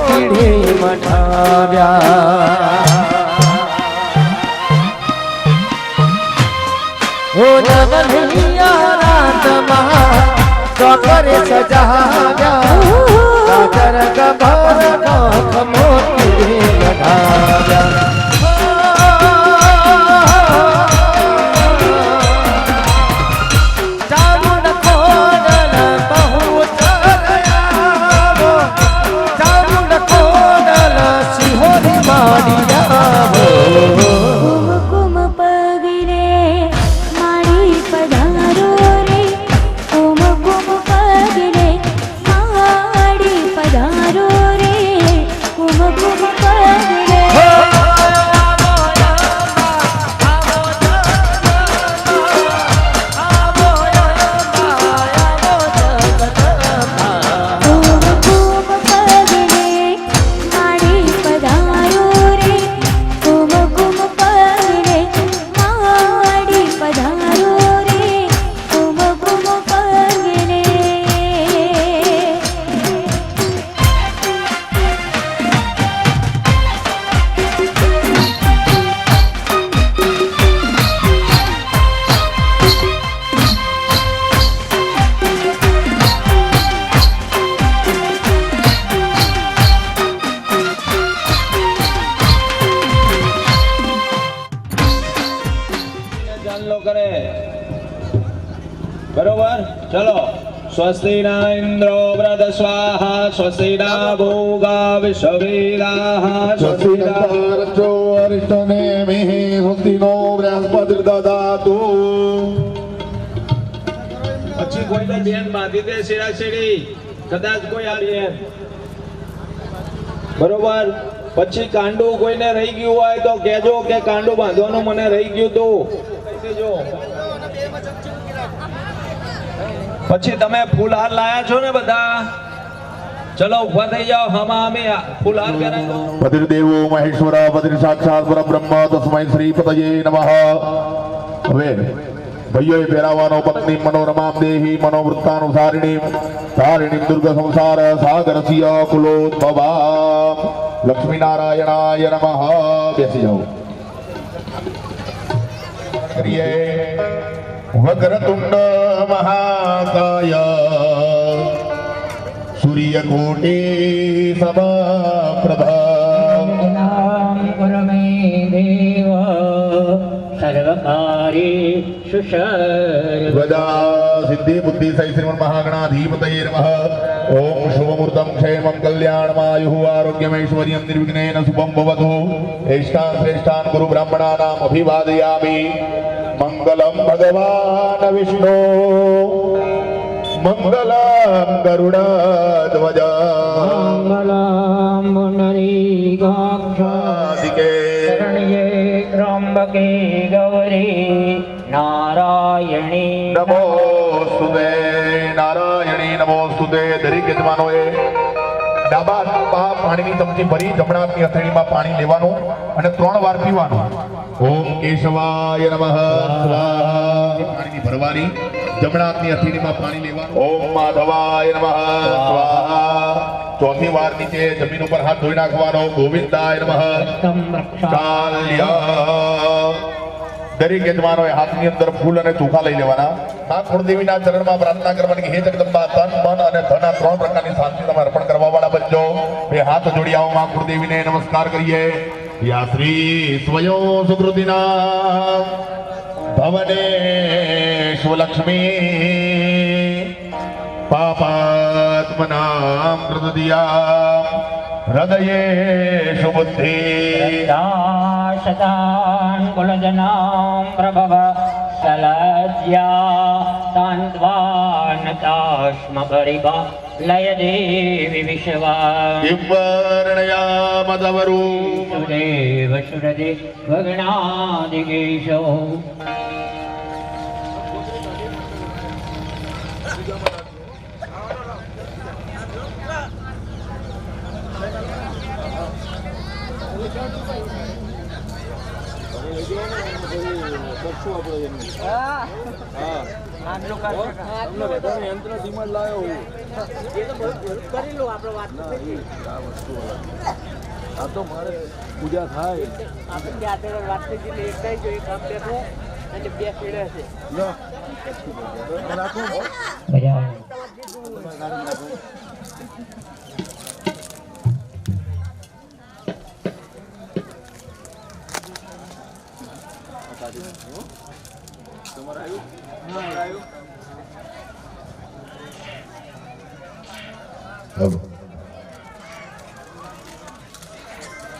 મોતીડી મઠાવ્યા ઓ નવલિયા રાતમાં ચોકરે સજાવ્યા કાજર ગભર કાખ મોતીડી મઠાવ્યા बरोबर चलो स्वस्ति न इंद्रो वृद स्वाहा स्वस्ति न भोगा विश्ववेदाः स्वस्ति न तारचो अरिष्टनेमिः स्वस्ति नो बृहस्पतिर्दधातु પછી કોઈ તો બેન બાંધી દે શેડા શેડી કદાચ કોઈ આ બેન બરોબર પછી કાંડુ કોઈને રહી ગયું હોય તો કહેજો કે કાંડુ બાંધવાનું મને રહી ગયું તો દેજો પછી તમે ફૂલહાર લાયા છો ને બધા ચલો ઉભા થઈ જાઓ હમા અમે ફૂલહાર પહેરાવો પતિર્દેવો મહેશ્વર પતિર સાક્ષાત પરબ્રહ્મ તસ્મૈ શ્રી પતયે નમઃ હવે ભાઈઓએ પહેરાવાનો પત્ની મનોરમામ દેહી મનોવૃત્તાનુસારિણી ધારિણી દુર્ગ સંસાર સાગરસ્ય કુલોદ્ભવા લક્ષ્મી નારાયણાય નમઃ બેસી જાઓ કરીએ વક્રતુંડ મહાકાય સૂર્યકોટિ સમપ્રભા પરમે દેવ સર્વકાર્યેષુ સર્વદા સિદ્ધિ બુદ્ધિ સહિત શ્રીમન મહાગણાધિપતયે નમઃ ઓમ શુભમૂર્તમ ક્ષેમં કલ્યાણમાયુઃ આરોગ્યમૈશ્વર્યં નિર્વિઘ્નેન શુભં ભવતુ એષ્ટાન શ્રેષ્ઠાન ગુરુ બ્રાહ્મણાનામ અભિવાદયામિ મંગલમ ભગવાન વિષ્ણુ મંગલમ ગરુડધ્વજ મંગલમ પુંડરીકાક્ષાદિકે શરણ્યે ત્રંબકે ગૌરી નારાયણી નમોસ્તુતે નારાયણી નમોસ્તુતે દરેક યજમાનોએ ડાબા હાથમાં પાણીની ચમચી ભરી જમણા હાથની હથેળીમાં પાણી લેવાનું અને 3 વાર પીવાનું ઓમ કેશવાય નમઃ સ્વાહા પાણીની ભરવાની જમણા હાથની હથેળીમાં પાણી લેવાનું ઓમ માધવાય નમઃ સ્વાહા ચોથી વાર નીચે જમીન ઉપર હાથ ધોઈ નાખવાનો ગોવિંદાય નમઃ ચાલ્ય દરેક યજમાનોએ હાથની અંદર ફૂલ અને ચોખા લઈ લેવાના માં કુળદેવીના ચરણમાં પ્રાર્થના કરવાની કે હે જગદંબા તન મન અને ધન આ 3 પ્રકારની શાંતિ તમે અર્પણ કરવા વાળા બનજો બે હાથ જોડી આવો માં કુળદેવીને નમસ્કાર કરીએ યા શ્રી સ્વયો સુકૃતિના ભવને સ્વલક્ષ્મી પાપાત્મનામ પ્રદદિયા હૃદયે શુબુદ્ધિ શતાન કુલજનામ પ્રભવ સલજ્યા તાન્વાન તાશ્મ પરિભા લય દેવી વિશ્વા વર્ણયામદવરૂ સુદેવ સુરદે ભગણાદિકેશો હા આ તો મારે પૂજા થાય બજાવ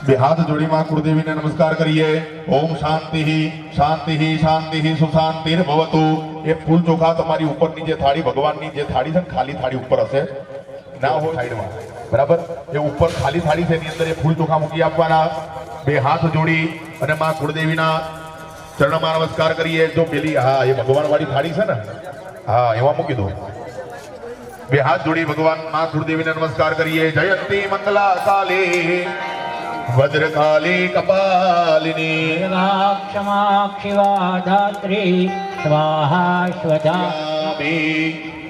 બે હાથ જોડી માં કુળદેવીને નમસ્કાર કરીએ. ઓમ શાંતિ શાંતિ શાંતિ સુશાંતિર ભવતુ. એ ફૂલ ચોખા તમારી ઉપરની જે થાળી ભગવાનની જે થાળી છે ને ખાલી થાળી ઉપર હશે ના હોય સાઈડમાં બરાબર એ ઉપર ખાલી થાળી છે એની અંદર એ ફૂલ ચોખા મૂકી આપવાના. બે હાથ જોડી અને માં કુળદેવીના ચરણમાં નમસ્કાર કરીએ. જો પેલી હા એ ભગવાન વાળી થાળી છે ને હા એમાં મૂકી દો. બે હાથ જોડી ભગવાન માં કુળદેવીને નમસ્કાર કરીએ. જયંતી મંગલા કાલી વજ્રકાલી કપાલિની ક્ષમા ધાત્રી સ્વાહા સ્વધા.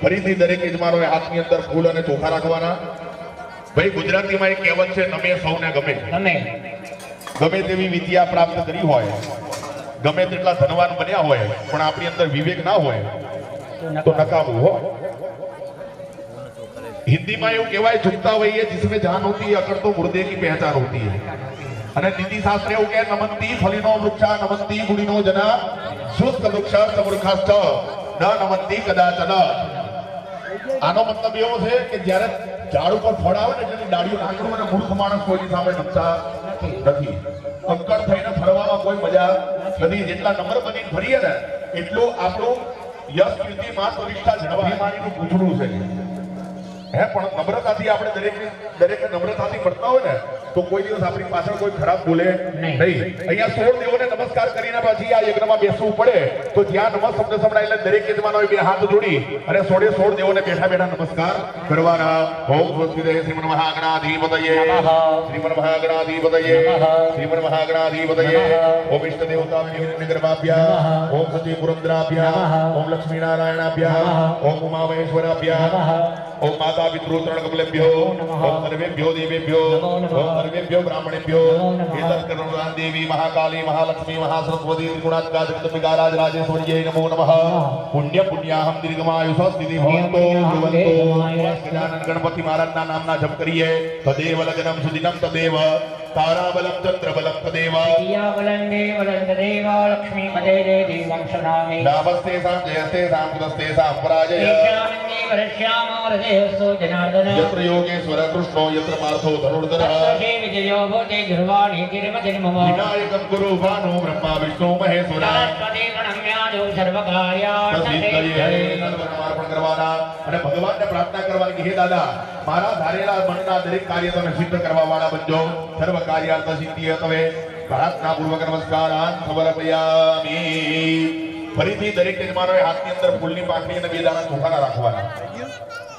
ફરીથી દરેક યજમાનોએ હાથની અંદર ફૂલ અને ચોખા રાખવાના. ભાઈ ગુજરાતીમાં એક કહેવત છે, નમે સૌને ગમે. ગમે તેવી વિદ્યા પ્રાપ્ત કરી હોય, ગમે તેટલા ધનવાન બન્યા હોય, પણ આપણી અંદર વિવેક ના હોય તો નકામું હો. हिंदी में એવું કહેવાય झुकता हुई है जिसमें जान होती है अकड़ तो मुर्दे की पहचान होती है. અને નીતિ શાસ્ત્ર એવું કહે નમંતી ફલિનો વૃક્ષા નમંતી ગુણીનો જના શુષ્ક વૃક્ષ સમૃખાસ્થ ન નમંતી કદાચન. આનો મતલબ એવો છે કે જ્યારે ઝાડ ઉપર ફળ આવે ને એટલે ડાળીઓ નાખવું અને મૂર્ખ માણસ કોઈની સામે નમતા નથી. કંકડ થઈને ફરવામાં કોઈ મજા નથી. જેટલા નંબર બની ફરીએ ને એટલું આપણું યશ કીર્તિ માન પ્રતિષ્ઠા જળવાય. મારીનું પૂછડું છે હે, પણ નમ્રતાથી આપણે દરેક નમ્રતાથી પડતા હોય ને તો કોઈ દિવસ આપણી પાછળ કોઈ ખરાબ બોલે નહીં. અહીંયા 16 દેવોને નમસ્કાર કરીને પછી આ યજ્ઞમાં બેસવું પડે તો જ્યાં નમઃ શબ્દ સંભળાય એટલે દરેક યજમાનોએ બે હાથ જોડી અને 16 દેવોને બેઠા બેઠા નમસ્કાર કરવાના. ઓમ સ્વસ્તિદે શ્રીમન મહાગણાધિપતયે શ્રીમન મહાગણાધિપતયે શ્રીમન મહાગણાધિપતયે. ઓમ ઇષ્ટ દેવતાભ્યો નિર્ગર્ભાભ્યા ઓમ સતી પુરંદરાભ્યા ઓમ લક્ષ્મી નારાયણાભ્યા ઓમ ઉમા મહેશ્વરાભ્યા ओम माता पितृतरण कमलेभ्यो ओम सर्वेभ्यो देवेभ्यो ओम सर्वेभ्यो ब्राह्मणेभ्यो एतत् करुणां देवी महाकाली महालक्ष्मी महासरस्वती त्रिगुणात्मिका जगदम्बिका राजराजेश्वर्यै नमो नमः. पुण्य पुण्याहम दीर्घमायुष स्थिति भवन्तो भवन्तो. गजानन गणपति महाराजના નામના જપ કરીએ. તદેવ લગ્નમ સુદિનમ તદેવ તારાબલમ ચંદ્રબલમ તદેવ યાબલં દેવલં તદેવ લક્ષ્મી પદે દેવી વંશનામે. નામસ્તે સામ જયસ્તે સામ કુદસ્તે સામ પરાજય. यत्र योगेश्वर कृष्णो यत्र पार्थो धनुर्धरः विजयो भूते ध्रुवाणि तिरुमतिर्मम. विनायकं गुरु भानु ब्रह्मा विष्णु महेश्वरा. સમર્પણ કરવાના અને ભગવાનને પ્રાર્થના કરવાની કે હે દાદા મારા ધારેલા મનના દરેક કાર્ય તમે સિદ્ધ કરવા વાળા બનજો. સર્વ કાર્યાર્થ સિદ્ધિ તવે પ્રાર્થના પૂર્વક નમસ્કાર સમર્પયામિ. ફરીથી દરેક યજમાનોએ હાથની અંદર ફૂલની પાંખડી અને બે દાણા ચોખાના રાખવાના.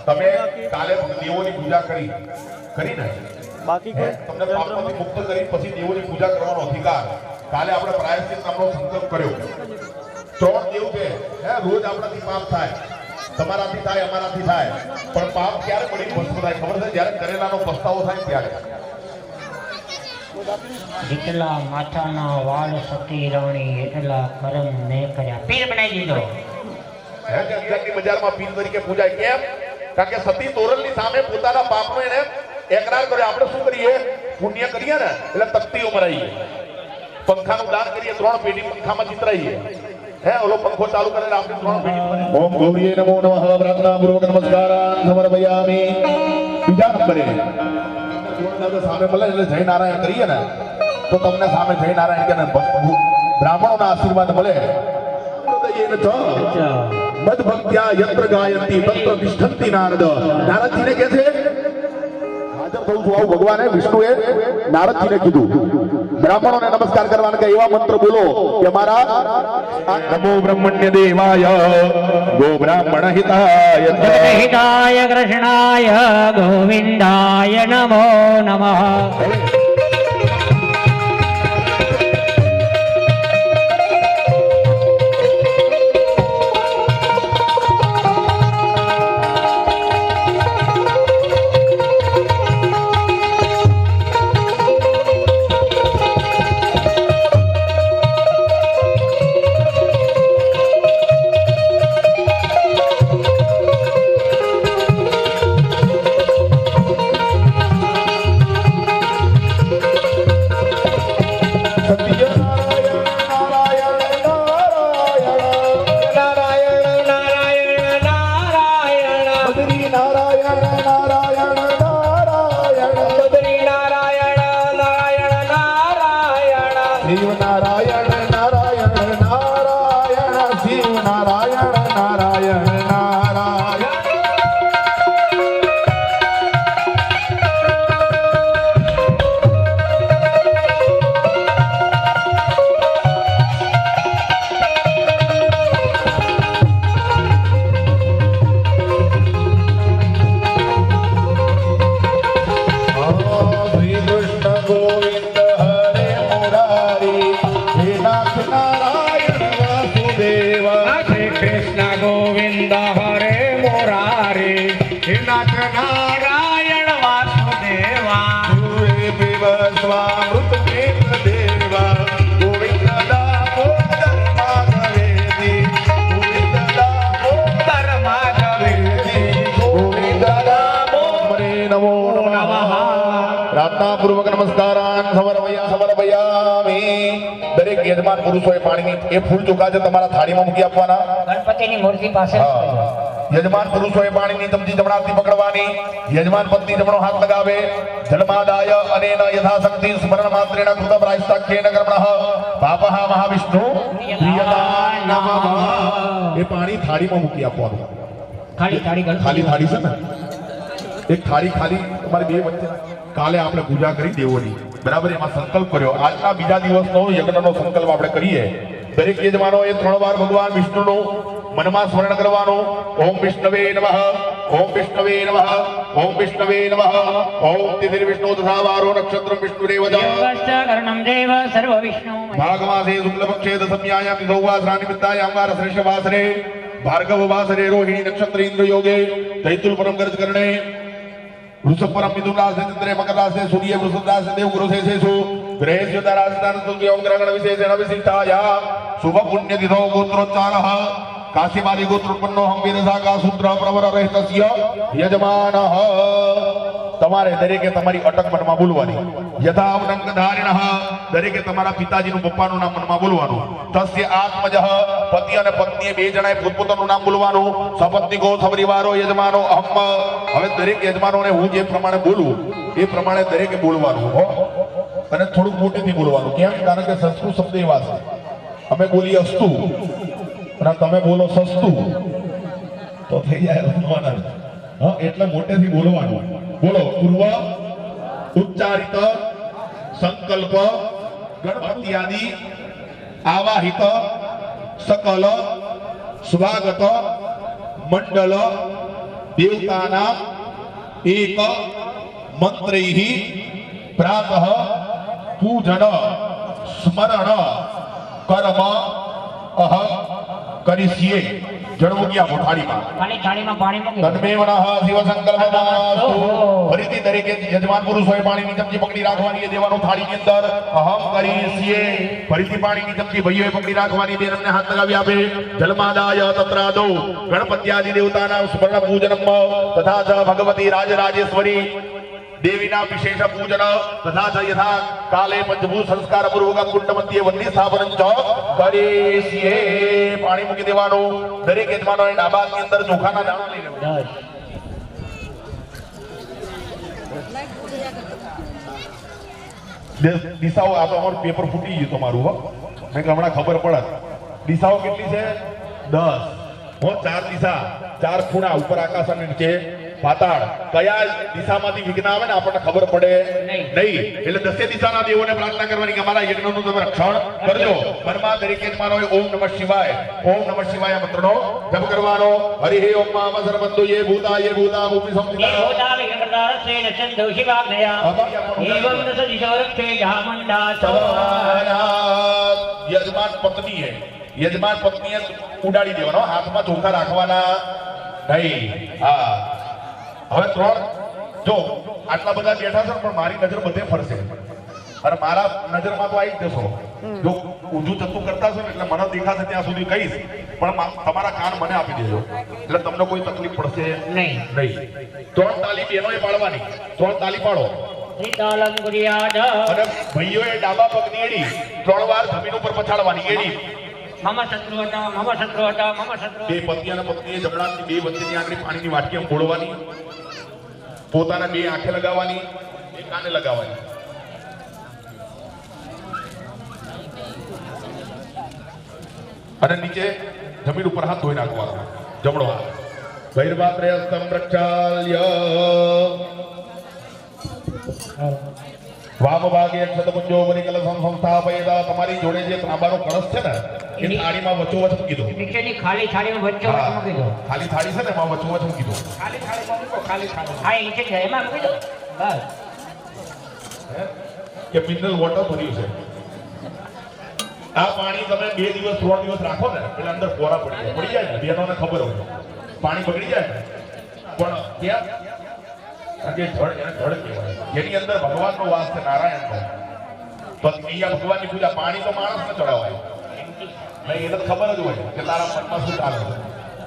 તમે કાલે દેવોની પૂજા કરીને બાકી તમને પાપમાંથી મુક્ત કરી પછી દેવોની પૂજા કરવાનો અધિકાર. કાલે આપણે પ્રાયશ્ચિત નામનો સંકલ્પ કર્યો. 3 દેવ છે હે, રોજ આપણાથી પાપ થાય, તમારાથી થાય, અમારાથી થાય, પણ પાપ ક્યારે પડી ભસ્મ થાય ખબર છે? જ્યારે કરેલાનો પસ્તાવો થાય ત્યારે. જેટલા માથાના વાળ સતી રાણી એટલા કરમ મેં કર્યા. પીર બનાવી દીધો હે કે અંજારની બજારમાં પીર તરીકે પૂજાય. કેમ? કારણ કે સતી તોરલની સામે પોતાના પાપનો એને એકરાર કર્યો. આપણે શું કરીએ? પુણ્ય કરીએ ને એટલે તકતીઓ મરાઈએ, પંખાનું દાન કરીએ, 3 પેઢી પંખામાં ચિતરાઈએ. હે ઓલો પંખો ચાલુ કરે આપણે 3 પેઢી. ઓમ ગૌરીએ નમો નમઃ પ્રાર્થના પૂર્વક નમસ્કાર સમર્પયામિ. બીજા નંબરે સામે મળે એટલે જય નારાયણ કરીએ ને તો તમને સામે જય નારાયણ કે બ્રાહ્મણોના આશીર્વાદ મળે. મદ ભક્ત્યા યત્ર ગાયંતી તત્ર તિષ્ઠંતિ નારદ. નારદજીને કહે છે હાજર થઉં છું. આવું ભગવાને વિષ્ણુએ નારદજીને કીધું બ્રાહ્મણોને નમસ્કાર કરવાના કે એવા મંત્ર બોલો કે મારા નમો બ્રહ્મણ્ય દેવાય ગો બ્રાહ્મણ હિતાય હિતાય કૃષ્ણાય ગોવિંદાય નમો નમઃ. શિવ નારાયણ નારાયણ નારાયણ શિવ નારાયણ નારાયણ નારાયણ શ્રી કૃષ્ણ ગોવિંદ હરે મુરારી હે નાથ નારાયણ વાસુદેવા શ્રી કૃષ્ણ ગોવિંદ હરે મુરારી હે નાથ નારાયણ વાસુદેવા સુરે પીવસ્વામૃત પ્રેમ દેવા ગોવિંદ દામોદર માધવેદી ગોવિંદ દામોદર માધવેદી ગોવિંદ દામોદરે નમો નમઃ પ્રાર્થના પૂર્વક નમસ્કારાન સમર્પયામિ દરેક યજમાન પુરુષોએ પાણીની એ ફૂલ ચૂકા છે તમારા થાળીમાં મૂકી આપવાના ગણપતિની મૂર્તિ પાસે હા. યજમાન પુરુષોએ પાણીની ચમચી જમણાથી પકડવાની યજમાન પત્ની જમણો હાથ લગાવે જલમાદાય અનેન યથાશક્તિ સ્મરણ માત્રેણ કૃત પ્રાયશ્ચાખ્યેન કર્મણઃ પાપઃ મહાવિષ્ણુ પ્રિયતા નમઃ એ પાણી થાળીમાં મૂકી આપવાનું ખાલી થાળી ખાલી થાળી છે ને એક થાળી ખાલી તમારી બે વચ્ચે કાલે આપણે પૂજા કરી દેવોની બરાબર એમાં સંકલ્પ કર્યો આજના બીજા દિવસનો યજ્ઞનો સંકલ્પ આપણે કરીએ દરેક યજમાનોએ 3 વાર ભગવાન વિષ્ણુનું મનમાં સ્મરણ કરવાનું ઓમ વિષ્ણવે નમઃ ઓમ વિષ્ણવે નમઃ ઓમ વિષ્ણવે નમઃ ઓમ તિથિર્વિષ્ણુ તથા વારો નક્ષત્રમ વિષ્ણુરેવ જ કર્ણમ દેવ સર્વ વિષ્ણુ भागमासे शुक्लपक्षे दशम्यायां सौवासरानिमित्तायां वारश्रेष्ठवासरे भार्गववासरे रोहिणी नक्षत्र इंद्र योगे दैतुलपरम गर्जकरणे वृषभपरम मिथुन राशि चंद्रे मकर राशि सूर्य वृषभ राशि देव गुरु शेषेषु ग्रहेषु तारासितान सुयोम ग्रहण विशेषेण विशिष्टाया शुभ पुण्य तिथौ गोत्रोच्चारः काशीमाली गोत्रोत्पन्नो हम वीरसागा सूत्र प्रवर रहितस्य यजमानः તમારે દરેકે તમારી અટક મનમાં બોલવાની યથા અવનંગ ધારિણઃ દરેકે તમારા પિતાજીનું પપ્પાનું નામ મનમાં બોલવાનું તસ્ય આત્મજઃ પતિ અને પત્નીએ બે જણાએ પોતપોતાનું નામ બોલવાનું સપત્નિકો સપરિવારો યજમાનો અહમ હવે દરેક યજમાનોને હું જે પ્રમાણે બોલું એ પ્રમાણે દરેકે બોલવાનું હો અને થોડુંક મોટેથી બોલવાનું કેમ કારણ કે સંસ્કૃત શબ્દ એવા છે અમે બોલીએ અસ્તુ અને તમે બોલો સસ્તું તો થઈ જાય રમવાના હા એટલે મોટેથી બોલવાનું બોલો પૂર્વ ઉચ્ચારિત સંકલ્પ ગણપતિ આદિ આવાહિત સકલ સ્વાગત મંડળ દેવતાના એક મંત્રૈઃ પ્રાતઃ પૂજન સ્મરણ કર્મ અહ કરીષ્યે જણવું ગયા થાળીમાં ખાલી થાળીમાં પાણી મૂકી તન્મેવનઃ શિવ સંકલ્પમાસ્તુ ફરીથી દરેકે યજમાન પુરુષોએ પાણીની ચમચી પકડી રાખવાની એ દેવાનું થાળીની અંદર અહમ કરીષ્યે ફરીથી પાણીની ચમચી ભાઈઓએ પકડી રાખવાની બેનને હાથ લગાવી આપે જલમાદાય તત્રાદો ગણપત્યાદિ દેવતાના સ્મરણ પૂજનમ તથા ચ ભગવતી રાજરાજેશ્વરી દેવીના વિશેષ પૂજન તથા ચ યથા કાલે પંચભૂત સંસ્કાર પૂર્વક કુંડ મધ્યે વંદી સ્થાપન ચ કરીષ્યે પાણી મૂકી દેવાનું દરેક યજમાનોએ ડાબા હાથની અંદર ચોખાના દાણા લઈ લેવાના દિશાઓ આ તો અમારું પેપર ફૂટી ગયું તમારું હો મેં કે હમણાં ખબર પડે દિશાઓ કેટલી છે 10 હો 4 દિશા 4 ખૂણા ઉપર આકાશ અને નીચે પાતાળ કયા દિશામાંથી વિઘ્ન આવે ને આપણને ખબર પડે નહીં એટલે 10 દિશાના દેવોને પ્રાર્થના કરવાની કે અમારા યજ્ઞનું તમે રક્ષણ કરજો મનમાં દરેક યજમાનોએ ઓમ નમઃ શિવાય મંત્રનો જપ કરવાનો હરિ હે ઓમ મામ સર્વબંધુ યે ભૂતા ભૂમિ સંસ્થિતા દેવતા વિઘ્નદારસ્ય નચંદો શિવાગ્નયા એવં દસ દિશોરક્ષે યામંડા યજમાન પત્નીએ ઉડાડી દેવાનો હાથમાં ચોખા રાખવાના નહીં હા હવે 3 જો આટલા બધા બેઠા છે પણ મારી નજર બધે ફરશે અને મારા નજરમાં તો આવી જ જશો જો ઊંધું ચત્તું કરતા છો ને એટલે મને દેખાશે ત્યાં સુધી કહીશ પણ તમારા કાન મને આપી દેજો એટલે તમને કોઈ તકલીફ પડશે નહીં 3 તાલી બેનોએ પાડવાની 3 તાલી પાડો ત્રિતાલમ ગુરિયાદ અને ભાઈઓએ ડાબા પગની એડી 3 વાર જમીન ઉપર પછાડવાની એડી મમ શત્રુ હતા મમ શત્રુ હતા મમ શત્રુ બે પતિ અને પત્નીએ જમણાની બે વચ્ચેની આંગળી પાણીની વાટકી બોળવાની પોતાના બે આંખે લગાવવાની બે કાને લગાવવાની અને નીચે જમીન ઉપર હાથ ધોઈ નાખવાનો જમણો હાથ વૈર્વાત્રયસ્તમ પ્રક્ષાલ્ય વામ ભાગે અક્ષતપુંજો પરિકલસમ સંસ્થાપયેદા તમારી જોડે જે તાંબાનો કળશ છે ને એ થાળીમાં વચ્ચોવચ મૂકી દો નીચેની ખાલી થાળીમાં વચ્ચે મૂકી દો. ખાલી થાળી છે ને એમાં વચ્ચોવચ મૂકી દો ખાલી થાળીમાં મૂકો ખાલી થાળી હા એ નીચે છે એમાં મૂકી દો બસ. કે મિનરલ વોટર ભર્યું છે આ પાણી તમે 2 દિવસ 3 દિવસ રાખો ને એટલે અંદર કોરા પડી જાય ને બેનોને ખબર હોય પાણી બગડી જાય ને પણ ત્યાં કારણ કે જળ એને જળ કહેવાય જેની અંદર ભગવાનનો વાસ છે નારાયણ તો અહીંયા ભગવાનની પૂજા પાણી તો માણસને ચડાવાય નહીં એને ખબર જ હોય કે તારા મનમાં શું ચાલે છે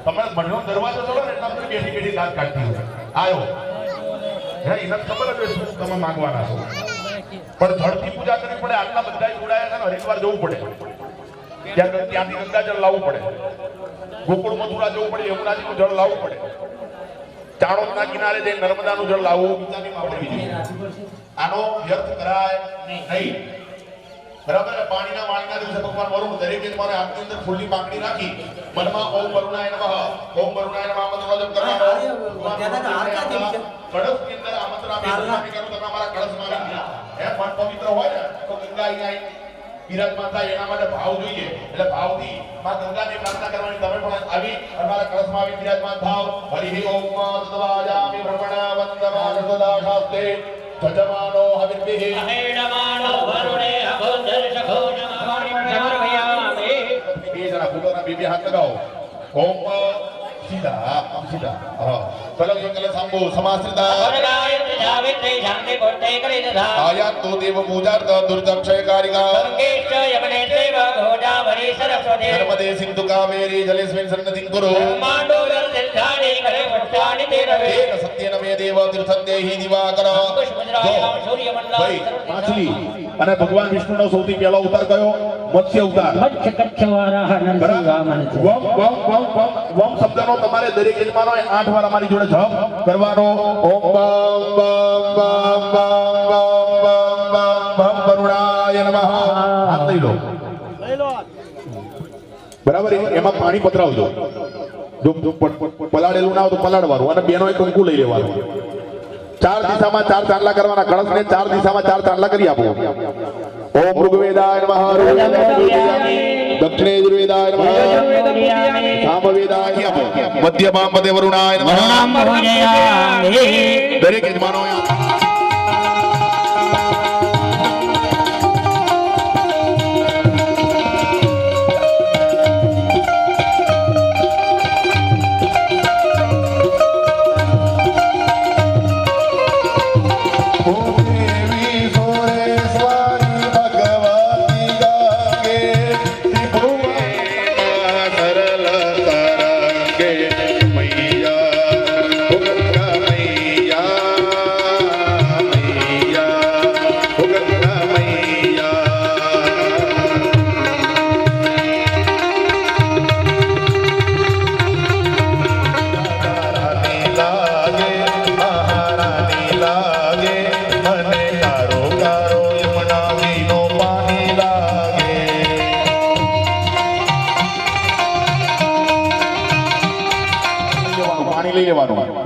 તમે મનનો દરવાજો ચડો ને એટલે બેઠી બેઠી દાંત કાઢતી હોય આવ્યો હે એને ખબર જ હોય શું તમે માંગવાના છો પણ જળથી પૂજા કરવી પડે આટલા બધા જોડાયા છે ને હરિદ્વાર જવું પડે ત્યાંથી ગંગાજળ લાવવું પડે ગોકુળ મથુરા જવું પડે યમુનાજીનું જળ લાવવું પડે ચાણોદના કિનારે જઈને નર્મદાનું જળ લાવવું બીજાની પડે આનો વ્યર્થ કરાય નહીં બરાબર પાણીના વાણીના દિવસે ભગવાન વરુણ દરેક મારે હાથની અંદર ફૂલની પાંખડી રાખી મનમાં ઓમ વરુણાય નમઃ ઓમ વરુણાય નમઃ મંત્ર જપ કરવાનો કળશની અંદર આ મંત્ર આપી કરો તમે અમારા કળશમાં આવી ગયા મન પવિત્ર હોય ને તો ગંગા અહીંયા બિરાજમાન થાય એના માટે ભાવ જોઈએ એટલે ભાવથી માં ગંગાની પ્રાર્થના કરવાની તમે પણ આવી અમારા કળશમાં આવી બિરાજમાન થાવ હરિ ઓમ તદ્વાજામિ ભ્રમણ વંદમાન સદા શાસ્તે જજમાનો હવિર્ભિઃ અહેડમાનો વરુણે અભોધર સખોજમાની સમર્પયામિ. બે જણા ફૂલોના બે હાથ લગાવો ઓમ સીધા સીધા હા કલમ કલમ સાંભો સમાશ્રિતા વરગાયત્રી સાવિત્રી શાંતિ પૂર્તે કરિદધા આયાત તો દેવ પૂજાર્થ દુર્દક્ષય કારિકા ગંગેશ્ચ યમને ચૈવ ગોદાવરી સરસ્વતી નર્મદે સિંધુ કાવેરી જલેસ્મિન સન્નિધિં કુરુ માંડો જલ સિદ્ધાની કરે પુષ્ટાની તે રવે તેન સત્યેન મે દેવ તીર્થદ્દેહી દિવાકર પુષ્પદ્રાયામ સૂર્યમંડલમ ભાઈ માછલી અને ભગવાન વિષ્ણુનો સૌથી પહેલો અવતાર કયો મત્સ્ય અવતાર મત્સ્ય કચ્છવારાહ નરસિંહ વામન વમ વમ વમ વમ વમ શબ્દનો તમારે દરેક યજમાનો 8 વાર અમારી જોડે જપ કરવાનો ઓમ બમ બમ બમ બમ બમ બમ વરુણાય નમઃ હાથ લઈ લો બરાબર એમાં પાણી પધરાવજો જો પલાળેલું ના હોય તો પલાળવાનું અને બેનો એક કંકુ લઈ લેવાનું 4 દિશામાં 4 ચાંદલા કરવાના કળશને 4 દિશામાં 4 ચાંદલા કરી આપો ઓમ ઋગ્વેદાય નમઃ દક્ષિણે યજુર્વેદાય નમઃ સામવેદાય આપો મધ્યમાં પદે વરુણાય નમઃ દરેક યજમાનો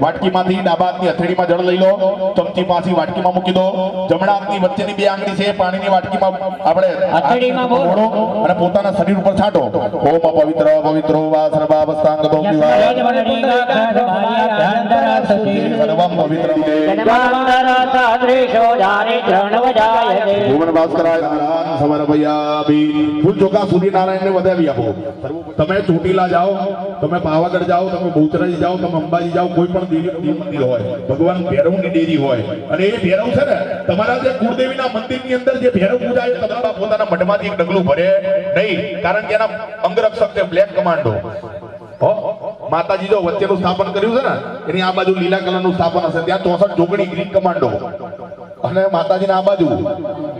વાટકીમાંથી ડાબા હાથની હથેળીમાં જળ લઈ લો ચમચી પાછી વાટકીમાં મૂકી દો જમણા હાથની વચ્ચેની 2 આંગળી છે પાણીની વાટકીમાં આપણે હથેળીમાં બોળો અને પોતાના શરીર ઉપર છાંટો ઓમ પવિત્ર પવિત્રો વા સર્વાવસ્થાંગતો વિવાહ સર્વમ પવિત્રમ ભુવન ભાસ્કરાય નારાયણ સમર્પયામિ ફૂલ ચોખા સૂર્યનારાયણને વધાવી આપો તમે ચોટીલા જાઓ તમે પાવાગઢ જાઓ તમે બહુચરાજી જાઓ તમે અંબાજી જાઓ કોઈ પણ દેવી મંદિર હોય ભગવાન ભૈરવની ડેરી હોય અને એ ભૈરવ છે ને તમારા જે કુળદેવીના મંદિરની અંદર જે ભૈરવ પૂજા એ તમારા પોતાના મઢમાંથી એક ડગલું ભરે નહીં કારણ કે એના અંગરક્ષક છે બ્લેક કમાન્ડો માતાજી જો વચ્ચેનું સ્થાપન કર્યું છે ને એની આ બાજુ લીલા કલરનું સ્થાપન હશે ત્યાં 64 જોગણી ગ્રીન કમાન્ડો અને માતાજીના આ બાજુ